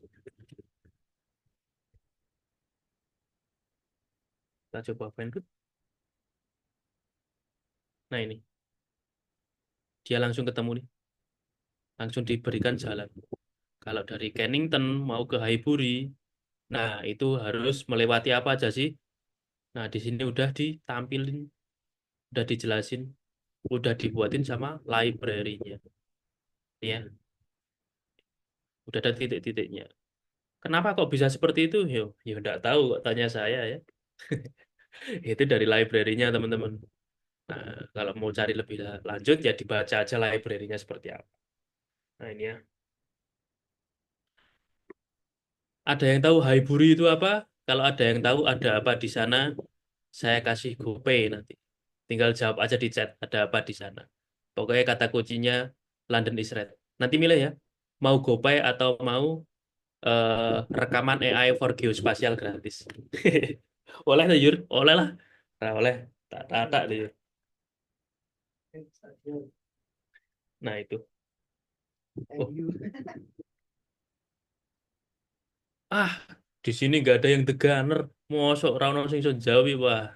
Kita coba find good. Nah ini, dia langsung ketemu nih. Langsung diberikan jalan. Kalau dari Kennington mau ke Highbury, nah itu harus melewati apa aja sih? Nah di sini udah ditampilin, udah dijelasin, udah dibuatin sama library-nya. Ya, udah ada titik-titiknya. Kenapa kok bisa seperti itu? Yo, ya udah tahu kok tanya saya ya. Itu dari library-nya teman-teman. Nah, kalau mau cari lebih lanjut ya dibaca aja library-nya seperti apa. Nah, ini ya. Ada yang tahu Haiburi itu apa? Kalau ada yang tahu ada apa di sana, saya kasih GoPay nanti. Tinggal jawab aja di chat, ada apa di sana. Pokoknya kata kuncinya London is Red. Nanti milih ya, mau GoPay atau mau rekaman AI for geospatial gratis. Oleh lah, Yur? Oleh lah. Nah, oleh. Tak, tak, tak, deh. Nah, itu. Oh, ah, di sini nggak ada yang deganer. Mosok Rano sing iso Jawi, wah.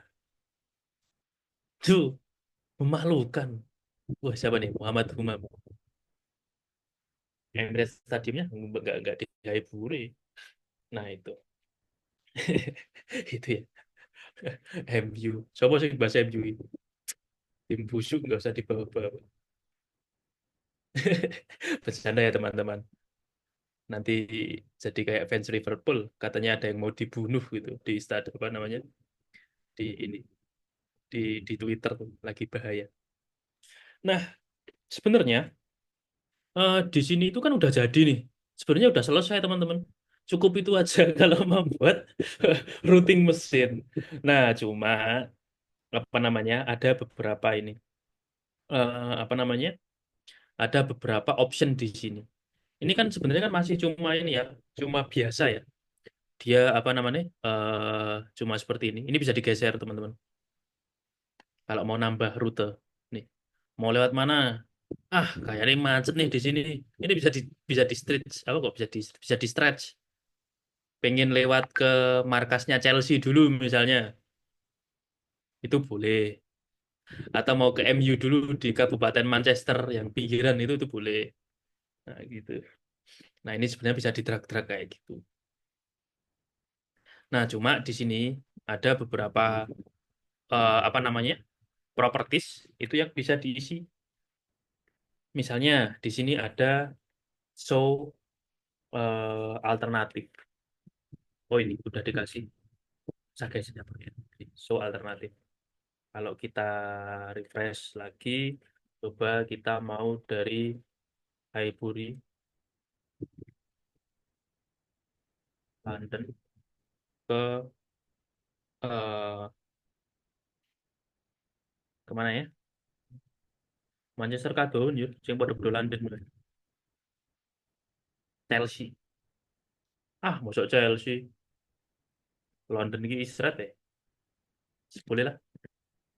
Tuh, memalukan. Wah, siapa nih? Muhammad Humam. Emirates Stadiumnya nggak di Highbury. Nah, itu. Itu ya. MU. Coba sih bahasa MU itu. Tim busuk nggak usah dibawa-bawa. Bercanda ya, teman-teman. Nanti jadi kayak fans Liverpool. Katanya ada yang mau dibunuh gitu di stadion apa namanya? Di ini di Twitter tuh lagi bahaya. Nah, sebenarnya di sini itu kan udah jadi nih. Sebenarnya udah selesai teman-teman. Cukup itu aja kalau membuat routing mesin. Nah, cuma apa namanya? Ada beberapa ini apa namanya? Ada beberapa option di sini. Ini kan sebenarnya kan masih cuma ini ya, cuma biasa ya. Dia apa namanya? Cuma seperti ini. Ini bisa digeser teman-teman. Kalau mau nambah rute, nih, mau lewat mana? Ah, kayaknya macet nih di sini. Ini bisa di stretch. Apa kok bisa di stretch? Pengen lewat ke markasnya Chelsea dulu misalnya, itu boleh. Atau mau ke MU dulu di Kabupaten Manchester yang pinggiran itu boleh. Nah, gitu. Nah, ini sebenarnya bisa di-drag-drag kayak gitu. Nah, cuma di sini ada beberapa apa namanya? Properties itu yang bisa diisi. Misalnya di sini ada show alternatif. Oh, ini udah dikasih. Saya guys, show alternatif. Kalau kita refresh lagi, coba kita mau dari Highbury, London ke eh, kemana ya? Manchester kabun yuk, sing pada London. Chelsea. Ah, masuk Chelsea. London ini istirahat ya. Boleh lah,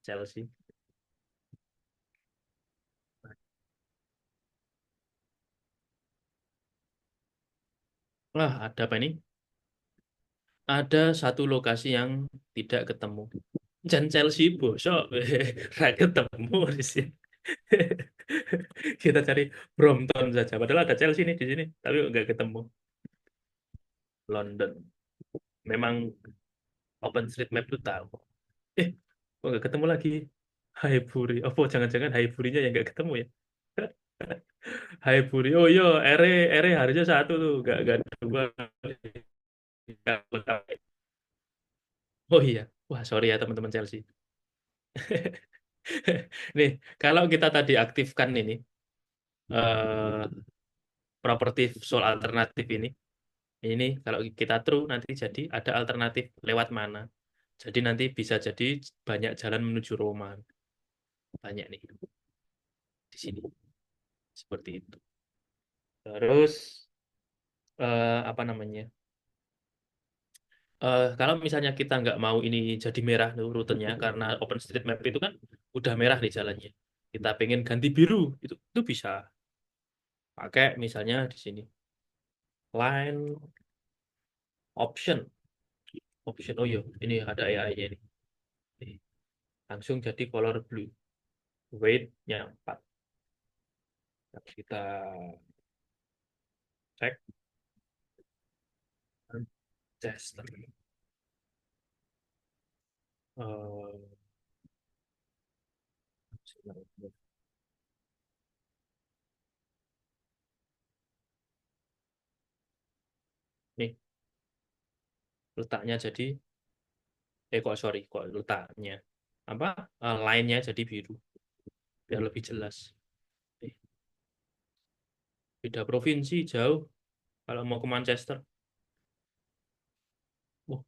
Chelsea. Wah, ada apa ini? Ada satu lokasi yang tidak ketemu. Dan Chelsea bosok, nggak ketemu di sini. Kita cari Brompton saja. Padahal ada Chelsea nih di sini, tapi nggak ketemu. London. Memang OpenStreetMap tuh tahu. Eh, kok nggak ketemu lagi? Highbury. Oh, jangan-jangan Highbury-nya yang nggak ketemu ya? Highbury. Oh iya, ere harusnya satu tuh, nggak dua. Oh iya. Wah, sorry ya teman-teman Chelsea. Nih, kalau kita tadi aktifkan ini eh properti soal alternatif ini kalau kita true nanti jadi ada alternatif lewat mana. Jadi nanti bisa jadi banyak jalan menuju Roma. Banyak nih di sini. Seperti itu. Terus apa namanya? Kalau misalnya kita nggak mau ini jadi merah tuh rutenya karena OpenStreetMap itu kan udah merah nih jalannya. Kita pengen ganti biru, itu bisa pakai misalnya di sini line option, option. Oh iya, ini ada AI-nya ini. Nih, langsung jadi color blue. Weight-nya 4. Kita cek Manchester. Eh, nih letaknya jadi kok sorry kok letaknya apa line-nya jadi biru biar lebih jelas. Nih, beda provinsi jauh kalau mau ke Manchester. Oh,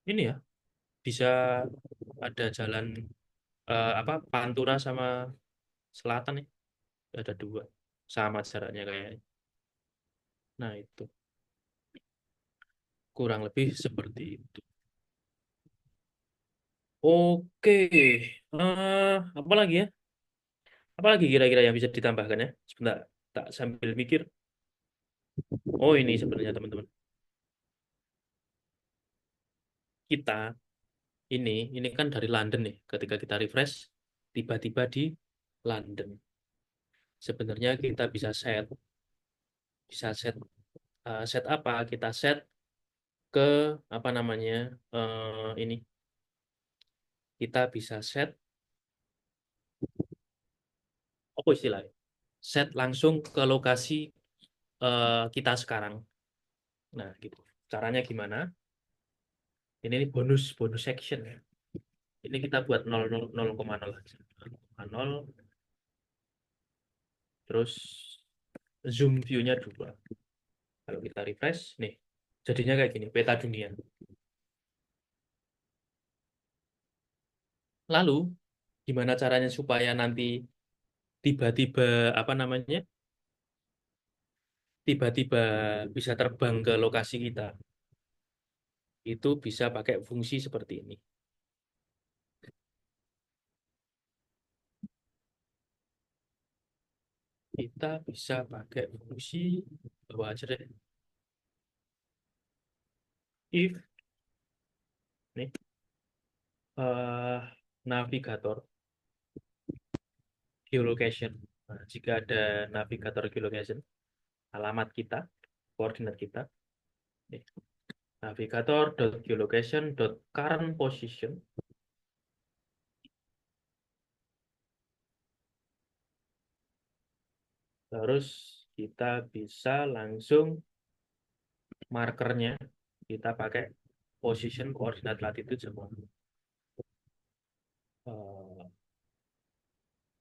ini ya bisa ada jalan apa Pantura sama Selatan nih. Ada dua sama jaraknya kayaknya. Nah itu kurang lebih seperti itu. Oke, apa lagi ya? Apa lagi kira-kira yang bisa ditambahkan ya? Sebentar, tak sambil mikir. Oh ini sebenarnya teman-teman. Kita ini kan dari London nih. Ketika kita refresh, tiba-tiba di London. Sebenarnya kita bisa set apa? Kita set ke apa namanya ini. Kita bisa set apa istilahnya? Set langsung ke lokasi kita sekarang. Nah, gitu. Caranya gimana? Ini bonus bonus section ya. Ini kita buat 0,0 aja. 0,0 terus zoom view-nya 2. Kalau kita refresh nih, jadinya kayak gini, peta dunia. Lalu gimana caranya supaya nanti tiba-tiba apa namanya? Tiba-tiba bisa terbang ke lokasi kita. Itu bisa pakai fungsi seperti ini. Kita bisa pakai fungsi bawa aja deh. If nih eh, navigator geolocation. Nah, jika ada navigator geolocation, alamat kita, koordinat kita, nih, navigator.geolocation.current position, terus kita bisa langsung markernya kita pakai position koordinat latitude semua. Eh,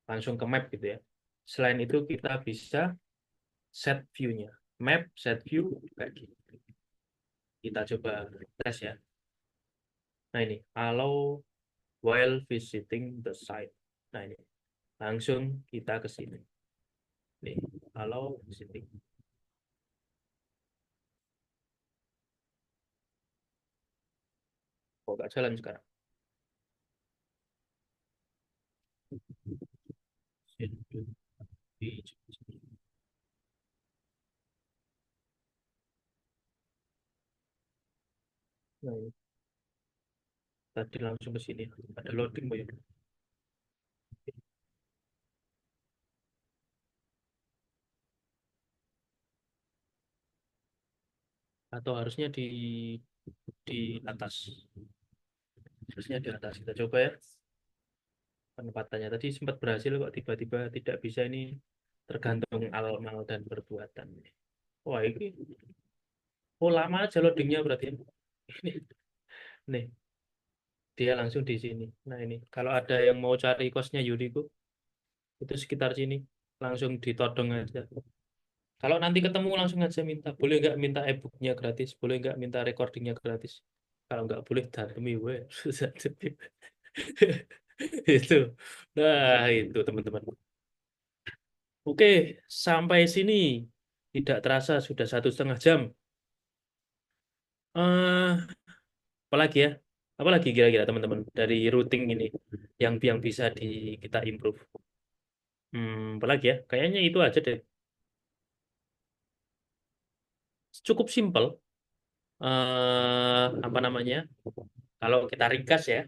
langsung ke map gitu ya. Selain itu kita bisa set view-nya. Map, set view, kayak gitu. Kita coba tes ya. Nah ini, allow while visiting the site. Nah ini, langsung kita ke sini. Nih, allow visiting. Kok nggak jalan sekarang? Nah, ini. Tadi langsung ke sini. Ada loading, Boy. Atau harusnya di atas. Harusnya di atas. Kita coba ya. Penempatannya tadi sempat berhasil kok tiba-tiba tidak bisa ini tergantung amal dan perbuatan. Wah, ini oh lama aja loadingnya berarti. Ini nih dia langsung di sini. Nah ini kalau ada yang mau cari kosnya Yuriko itu sekitar sini langsung ditodong aja. Kalau nanti ketemu langsung aja minta. Boleh nggak minta e-booknya gratis? Boleh nggak minta recordingnya gratis? Kalau nggak boleh demi we. Itu. Nah, itu teman-teman. Oke, sampai sini tidak terasa sudah 1,5 jam. Apalagi ya? Apalagi kira-kira teman-teman dari routing ini yang bisa kita improve. Apalagi ya? Kayaknya itu aja deh. Cukup simple. Apa namanya? Kalau kita ringkas ya.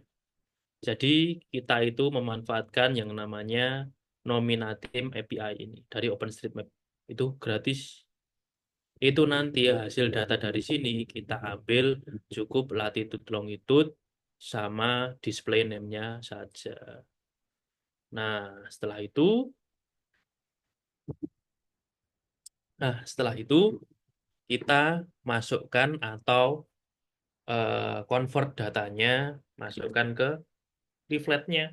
Jadi kita itu memanfaatkan yang namanya Nominatim API ini dari OpenStreetMap. Itu gratis. Itu nanti hasil data dari sini kita ambil cukup latitude longitude sama display name-nya saja. Nah, setelah itu kita masukkan atau convert datanya, masukkan ke leafletnya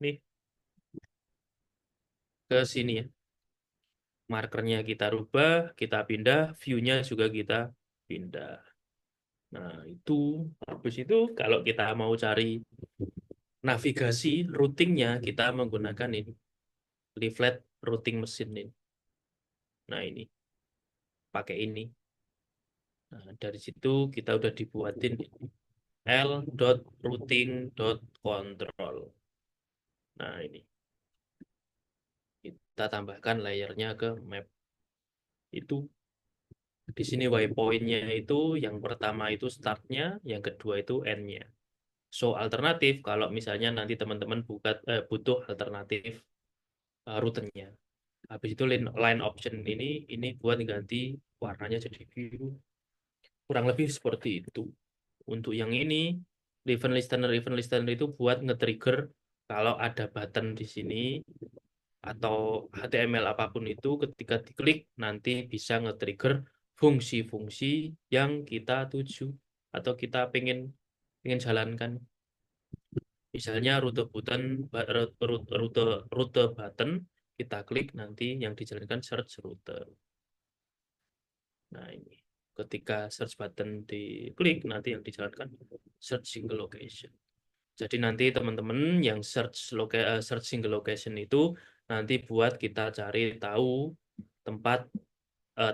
nih ke sini ya. Markernya kita rubah, kita pindah, view-nya juga kita pindah. Nah, itu habis itu kalau kita mau cari navigasi routingnya kita menggunakan ini leaflet routing mesin ini. Nah, ini pakai ini. Nah, dari situ kita udah dibuatin l.routing.control. Nah, ini kita tambahkan layernya ke map. Itu di sini waypoint-nya itu yang pertama itu start-nya, yang kedua itu end-nya. So, alternatif kalau misalnya nanti teman-teman butuh alternatif rutenya. Habis itu line option ini buat ganti warnanya jadi biru. Kurang lebih seperti itu. Untuk yang ini, event listener itu buat nge-trigger kalau ada button di sini atau HTML apapun itu ketika diklik nanti bisa nge-trigger fungsi-fungsi yang kita tuju atau kita pengen jalankan. Misalnya rute button kita klik nanti yang dijalankan search rute. Nah, ini ketika search button diklik nanti yang dijalankan search single location. Jadi nanti teman-teman yang search single location itu nanti buat kita cari tahu tempat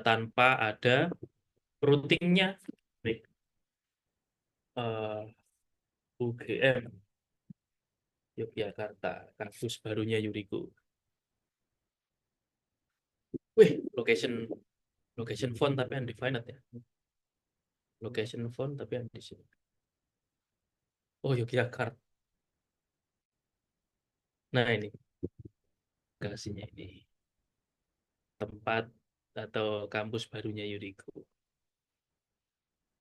tanpa ada routingnya. Nih, UGM Yogyakarta, kampus barunya Yuriko. Wih, location font tapi undefined ya. Location font tapi di sini. Oh, Yogyakarta. Nah, ini lokasinya ini tempat atau kampus barunya Yuriko.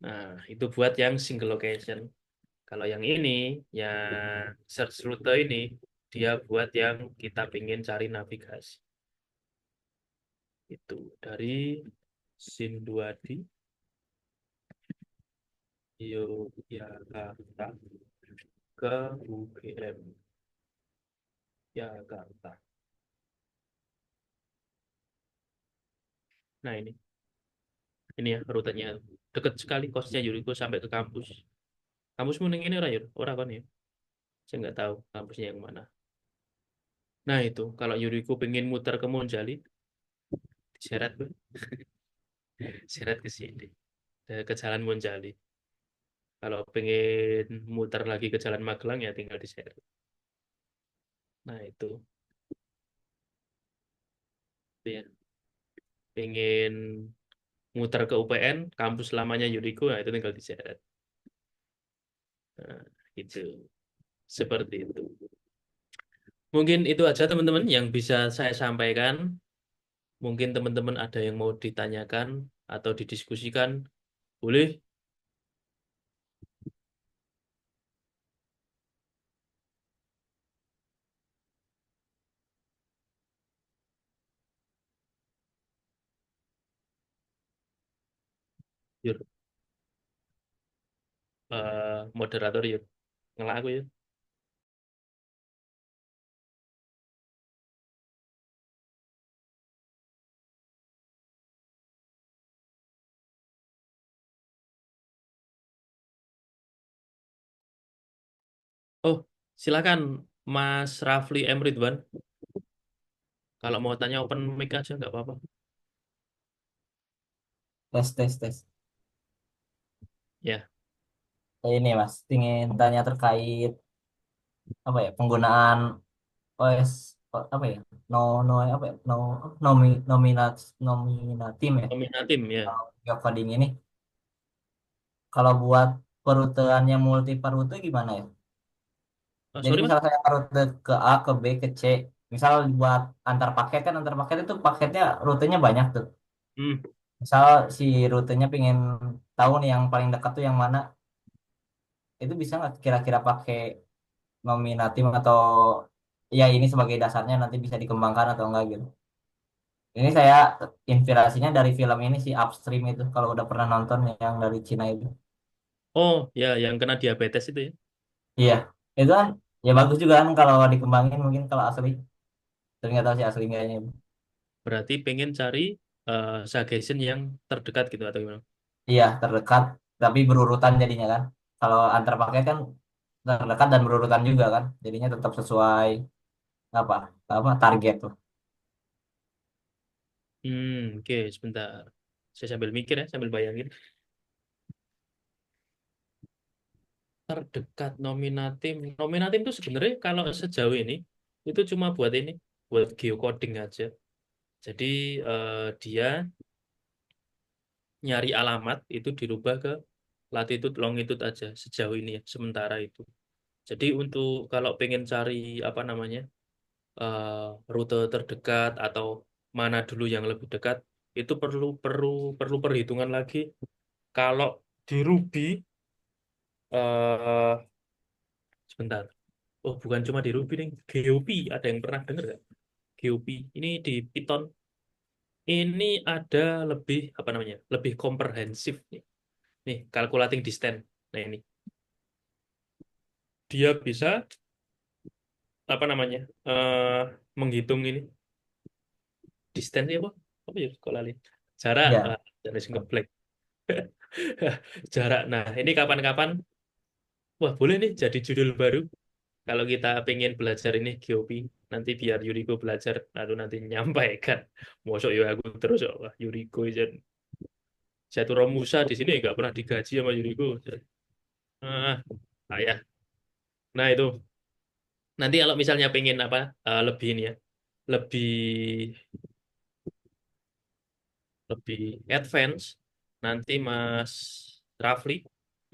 Nah, itu buat yang single location. Kalau yang ini, yang search rute ini, dia buat yang kita ingin cari navigasi. Itu dari SIN2D, Yogyakarta ke UGM Jakarta. Nah, ini ya rutenya. Dekat sekali kosnya Yuriko sampai ke kampus. Kampusmu yang ini Rayur? Orang kan ya? Saya nggak tahu kampusnya yang mana. Nah, itu kalau Yuriko pengen muter ke Monjali, diseret, Bu. Seret ke sini, ke Jalan Monjali. Kalau pengen muter lagi ke Jalan Magelang ya tinggal diseret. Nah, itu ya. Pengen muter ke UPN, kampus lamanya Yuriko, nah itu tinggal diseret. Nah, itu. Seperti itu. Mungkin itu aja teman-teman yang bisa saya sampaikan. Mungkin teman-teman ada yang mau ditanyakan atau didiskusikan, boleh. Yur, moderator yuk. Ngelak aku yuk. Oh, silakan Mas Rafli M. Ridwan. Kalau mau tanya open mic aja nggak apa-apa. Tes, tes, tes. Ya, Ini Mas, ingin tanya terkait apa ya penggunaan OS apa ya? No, no apa ya? No, nominatim ya. nominatim ya. Kalau job coding ini, kalau buat peruteannya multi rute gimana ya? Oh, Jadi sorry Mas. misal saya rute ke A, ke B, ke C. Misal buat antar paket kan antar paket itu paketnya rutenya banyak tuh. Hmm. Misal si rutenya pengen tahu nih yang paling dekat tuh yang mana, itu bisa nggak kira-kira pakai nominatif atau ya ini sebagai dasarnya nanti bisa dikembangkan atau enggak gitu. Ini saya inspirasinya dari film ini si Upstream itu kalau udah pernah nonton yang dari Cina itu. Oh, ya yang kena diabetes itu ya. Iya, itu kan ya bagus juga kan kalau dikembangin mungkin kalau asli. Tapi nggak tahu sih asli enggaknya. Berarti pengen cari suggestion yang terdekat gitu atau gimana? Iya, terdekat tapi berurutan jadinya kan. Kalau antar paket kan terdekat dan berurutan juga kan. Jadinya tetap sesuai apa apa target tuh. Oke, sebentar. Saya sambil mikir ya, sambil bayangin. Terdekat nominatim. Nominatim itu sebenarnya kalau sejauh ini itu cuma buat ini, buat geocoding aja. Jadi dia nyari alamat itu dirubah ke latitude longitude aja sejauh ini ya, sementara itu. Jadi untuk kalau pengen cari apa namanya eh, rute terdekat atau mana dulu yang lebih dekat itu perlu perlu perlu perhitungan lagi. Kalau di Ruby eh sebentar. Oh, bukan cuma di Ruby nih, GeoP ada yang pernah dengar nggak? GeoP ini di Python ini ada lebih apa namanya? Lebih komprehensif nih. Nih, calculating distance. Nah, ini dia bisa apa namanya? eh menghitung ini distance apa? Apa ya? Kok lali? Jarak Iya. dari ngeblek. Jarak. Nah, ini kapan-kapan wah, boleh nih jadi judul baru. Kalau kita pengen belajar ini GeoP, nanti biar Yuriko belajar, lalu nanti nyampaikan. Mosok ya aku terus, ya, wah Yuriko aja. Jatuh Romusa di sini nggak pernah digaji sama Yuriko. Ah, ayah. Nah itu, nanti kalau misalnya pengen apa, lebih ini ya, lebih lebih advance, nanti Mas Rafli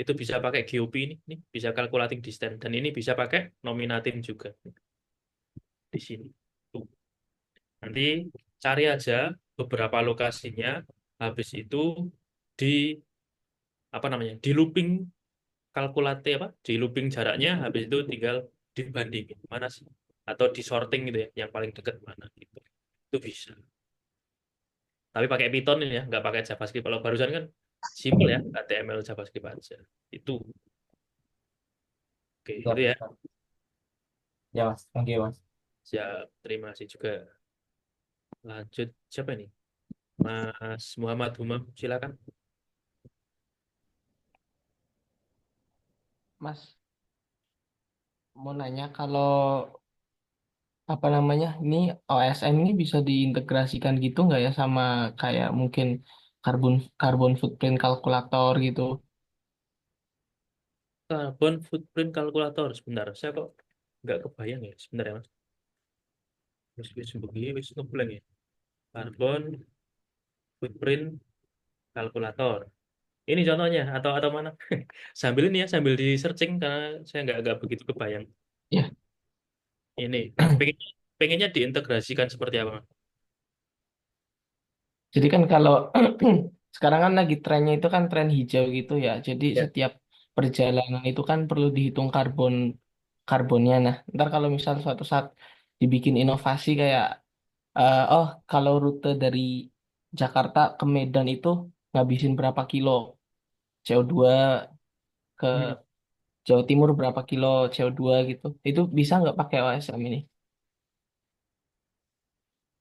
itu bisa pakai GeoP ini bisa calculating distance, dan ini bisa pakai nominatim juga di sini. Tuh. Nanti cari aja beberapa lokasinya, habis itu di apa namanya, di looping kalkulasi apa, di looping jaraknya, habis itu tinggal dibandingin mana sih, atau di sorting gitu ya, yang paling dekat mana gitu. Itu bisa. Tapi pakai Python ini ya, nggak pakai JavaScript. Kalau barusan kan simple ya, HTML JavaScript aja. Itu. Oke, itu Siap, ya. siap. Ya Mas, thank you Mas. Siap, terima kasih juga. Lanjut siapa ini? Mas Muhammad Humam, silakan. Mas, mau nanya kalau apa namanya ini OSM ini bisa diintegrasikan gitu nggak ya sama kayak mungkin karbon karbon footprint kalkulator gitu? Carbon footprint kalkulator. Sebentar, saya kok nggak kebayang ya. Sebentar ya, Mas. Wis begini, wis ngeblank ya. Carbon footprint kalkulator. Ini contohnya atau mana? Sambil ini ya, sambil di searching karena saya nggak begitu kebayang. Ya, Ini pengen, pengennya diintegrasikan seperti apa, Mas? jadi kan kalau sekarang kan lagi trennya itu kan tren hijau gitu ya. Jadi Ya. setiap perjalanan itu kan perlu dihitung karbonnya. Nah, ntar kalau misal suatu saat dibikin inovasi kayak oh kalau rute dari Jakarta ke Medan itu ngabisin berapa kilo CO2 ke Hmm. Jawa Timur berapa kilo CO2 gitu. Itu bisa nggak pakai OSM ini?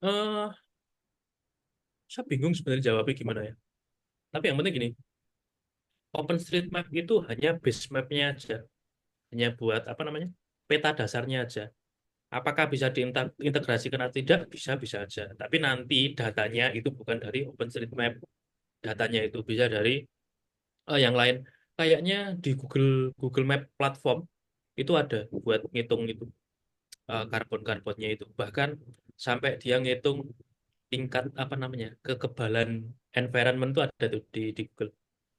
Eh, saya bingung sebenarnya jawabnya gimana ya. Tapi yang penting gini, OpenStreetMap itu hanya base map-nya aja. hanya buat apa namanya peta dasarnya aja. Apakah bisa diintegrasikan atau tidak? Bisa, bisa aja. Tapi nanti datanya itu bukan dari OpenStreetMap. Datanya itu bisa dari yang lain. Kayaknya di Google Google Map platform itu ada buat ngitung itu karbon-karbonnya itu. Bahkan sampai dia ngitung tingkat apa namanya kekebalan environment itu ada tuh di Google.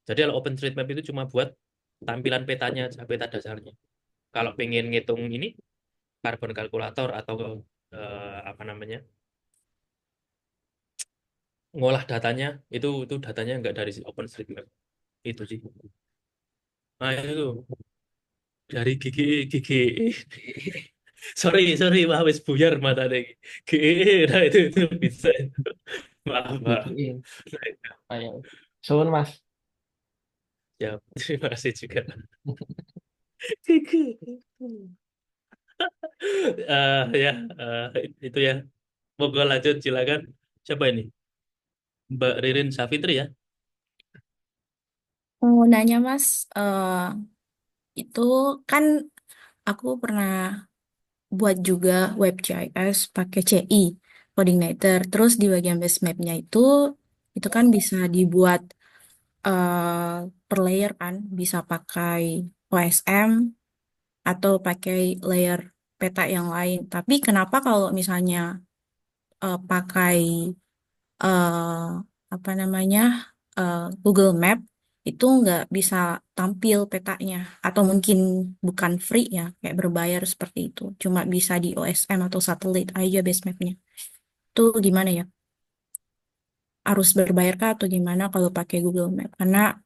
Jadi kalau OpenStreetMap itu cuma buat tampilan petanya aja, peta dasarnya. Kalau pengen ngitung ini karbon kalkulator atau apa namanya ngolah datanya itu datanya nggak dari si OpenStreetMap itu sih. Nah itu dari gigi sorry sorry wah wis buyar mata deh gigi nah itu bisa maaf maaf. Bikin. Ayo. Suun Mas. Ya terima kasih juga gigi. Ya itu ya monggo lanjut silakan siapa ini Mbak Ririn Safitri ya. Mau nanya Mas, itu kan aku pernah buat juga web.js pakai CI, Coordinator. Terus di bagian base mapnya itu kan bisa dibuat per layer kan, bisa pakai OSM atau pakai layer peta yang lain. Tapi kenapa kalau misalnya pakai eh, apa namanya Google Map itu nggak bisa tampil petanya atau mungkin bukan free ya kayak berbayar seperti itu cuma bisa di OSM atau satelit aja base mapnya itu gimana ya harus berbayar kah atau gimana kalau pakai Google Map karena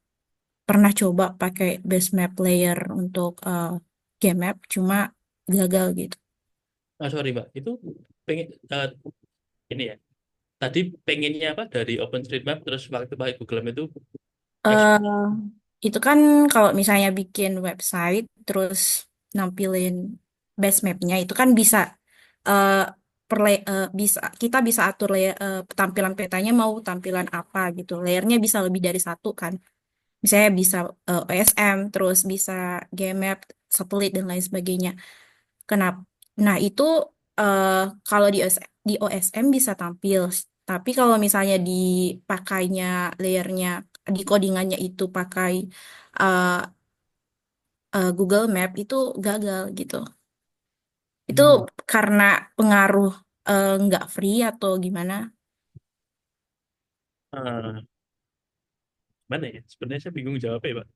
pernah coba pakai base map layer untuk game map cuma gagal gitu. Sorry Mbak itu pengen ini ya tadi pengennya apa dari OpenStreetMap terus waktu pakai Google Map itu eh maksudnya itu kan kalau misalnya bikin website terus nampilin base mapnya itu kan bisa eh bisa kita bisa atur tampilan petanya mau tampilan apa gitu. Layernya bisa lebih dari satu kan. Misalnya bisa OSM, terus bisa GMap, satelit dan lain sebagainya. Kenapa? Nah, itu eh, kalau di OSM bisa tampil. Tapi kalau misalnya dipakainya layernya, di codingannya itu pakai eh, Google Map itu gagal gitu. Itu Hmm. karena pengaruh nggak free atau gimana? Ah, mana ya sebenarnya saya bingung jawabnya ya Pak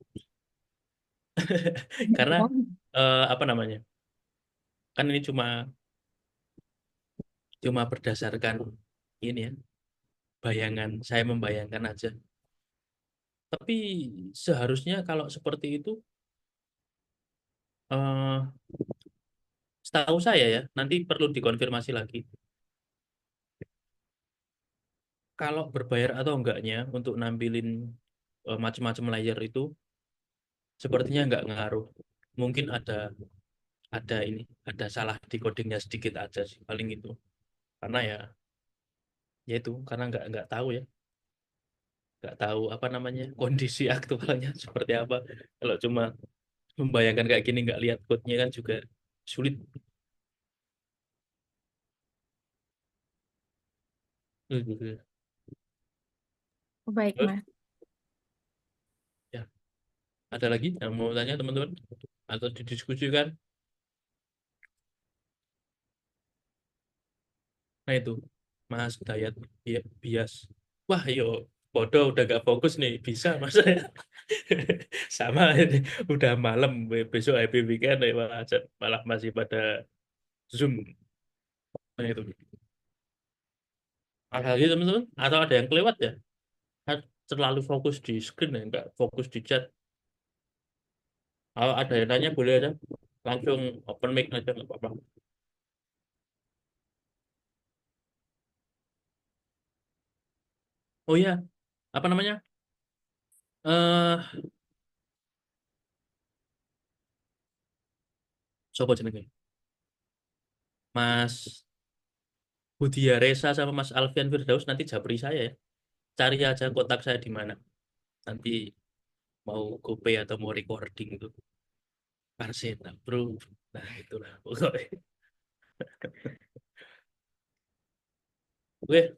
karena apa namanya kan ini cuma cuma berdasarkan ini ya bayangan saya membayangkan aja tapi seharusnya kalau seperti itu eh, setahu saya ya nanti perlu dikonfirmasi lagi kalau berbayar atau enggaknya untuk nampilin macam-macam layer itu sepertinya enggak ngaruh mungkin ada ini ada salah di codingnya sedikit aja sih paling itu karena ya itu karena nggak tahu ya nggak tahu apa namanya kondisi aktualnya seperti apa kalau cuma membayangkan kayak gini nggak lihat code-nya kan juga sulit. Baik, Terus, Mas. ya ada lagi yang mau tanya teman-teman atau didiskusikan. Nah itu Mas Dayat bias wah yo bodoh udah gak fokus nih bisa mas sama ini udah malam besok happy weekend malah masih pada Zoom. Nah itu ada lagi teman-teman atau ada yang kelewat ya. Terlalu fokus di screen ya nggak fokus di chat kalau ada yang tanya boleh aja langsung open mic aja nggak apa-apa. Oh iya apa namanya eh siapa jenenge Mas Budia Resa sama Mas Alfian Firdaus nanti japri saya ya cari aja kontak saya di mana nanti mau GoPay atau mau recording itu Arsenal, bro. Nah, itulah pokoknya. Oke,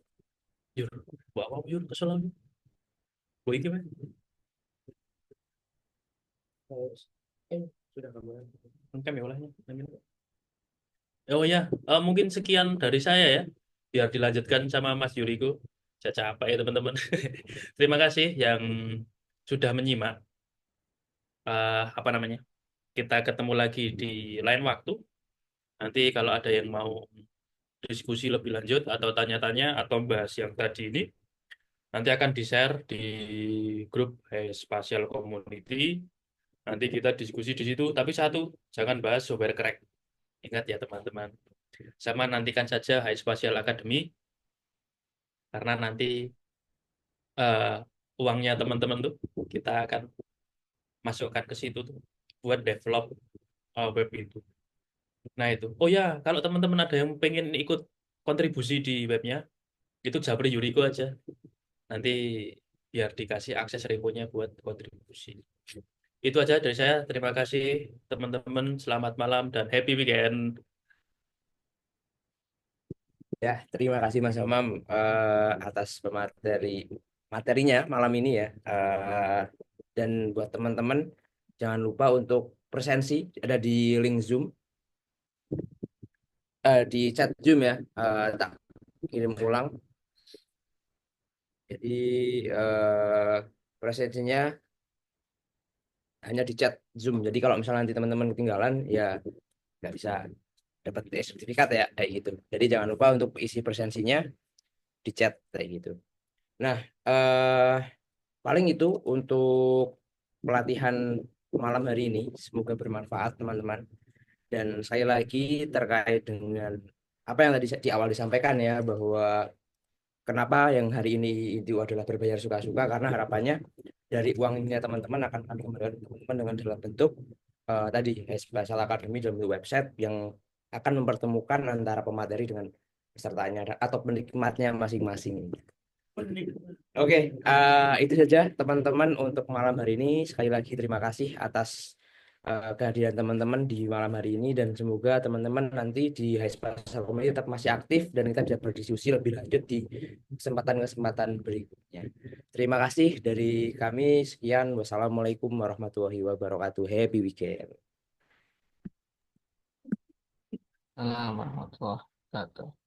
yur. Bawa yur kesel lagi. Gue iki Mas. Sudah kamu. Lengkap ya olahnya. Oh ya, mungkin sekian dari saya ya. Biar dilanjutkan sama Mas Yuriko. Caca apa ya teman-teman. Terima kasih yang sudah menyimak. Apa namanya? Kita ketemu lagi di lain waktu. Nanti kalau ada yang mau diskusi lebih lanjut atau tanya-tanya atau bahas yang tadi ini, nanti akan di-share di grup Spatial Community. Nanti kita diskusi di situ. Tapi satu, jangan bahas software crack. Ingat ya teman-teman. Sama nantikan saja High Spatial Academy karena nanti eh, uangnya teman-teman tuh kita akan masukkan ke situ tuh buat develop web itu. Nah itu. Oh ya, kalau teman-teman ada yang pengen ikut kontribusi di webnya, itu Japri Yuriko aja. Nanti biar dikasih akses reponya buat kontribusi. Itu aja dari saya. Terima kasih teman-teman. Selamat malam dan happy weekend. Ya, terima kasih Mas Omam atas materinya malam ini ya. Dan buat teman-teman jangan lupa untuk presensi ada di link Zoom, di chat Zoom ya. Tak kirim ulang. Jadi presensinya hanya di chat Zoom. Jadi kalau misalnya nanti teman-teman ketinggalan ya nggak bisa dapat sertifikat ya kayak gitu. Jadi jangan lupa untuk isi presensinya di chat kayak gitu. Nah, paling itu untuk pelatihan malam hari ini. Semoga bermanfaat teman-teman. Dan sekali lagi terkait dengan apa yang tadi di awal disampaikan ya bahwa kenapa yang hari ini itu adalah berbayar suka-suka karena harapannya dari uangnya teman-teman akan kami kembalikan ke teman-teman dengan dalam bentuk tadi Spatial Academy dalam website yang akan mempertemukan antara pemateri dengan pesertanya atau penikmatnya masing-masing. Oke, itu saja teman-teman untuk malam hari ini. Sekali lagi terima kasih atas kehadiran teman-teman di malam hari ini dan semoga teman-teman nanti di High Spatial Community tetap masih aktif dan kita bisa berdiskusi lebih lanjut di kesempatan-kesempatan berikutnya. Terima kasih dari kami. Sekian. Wassalamualaikum warahmatullahi wabarakatuh. Happy weekend. Assalamualaikum warahmatullahi wabarakatuh.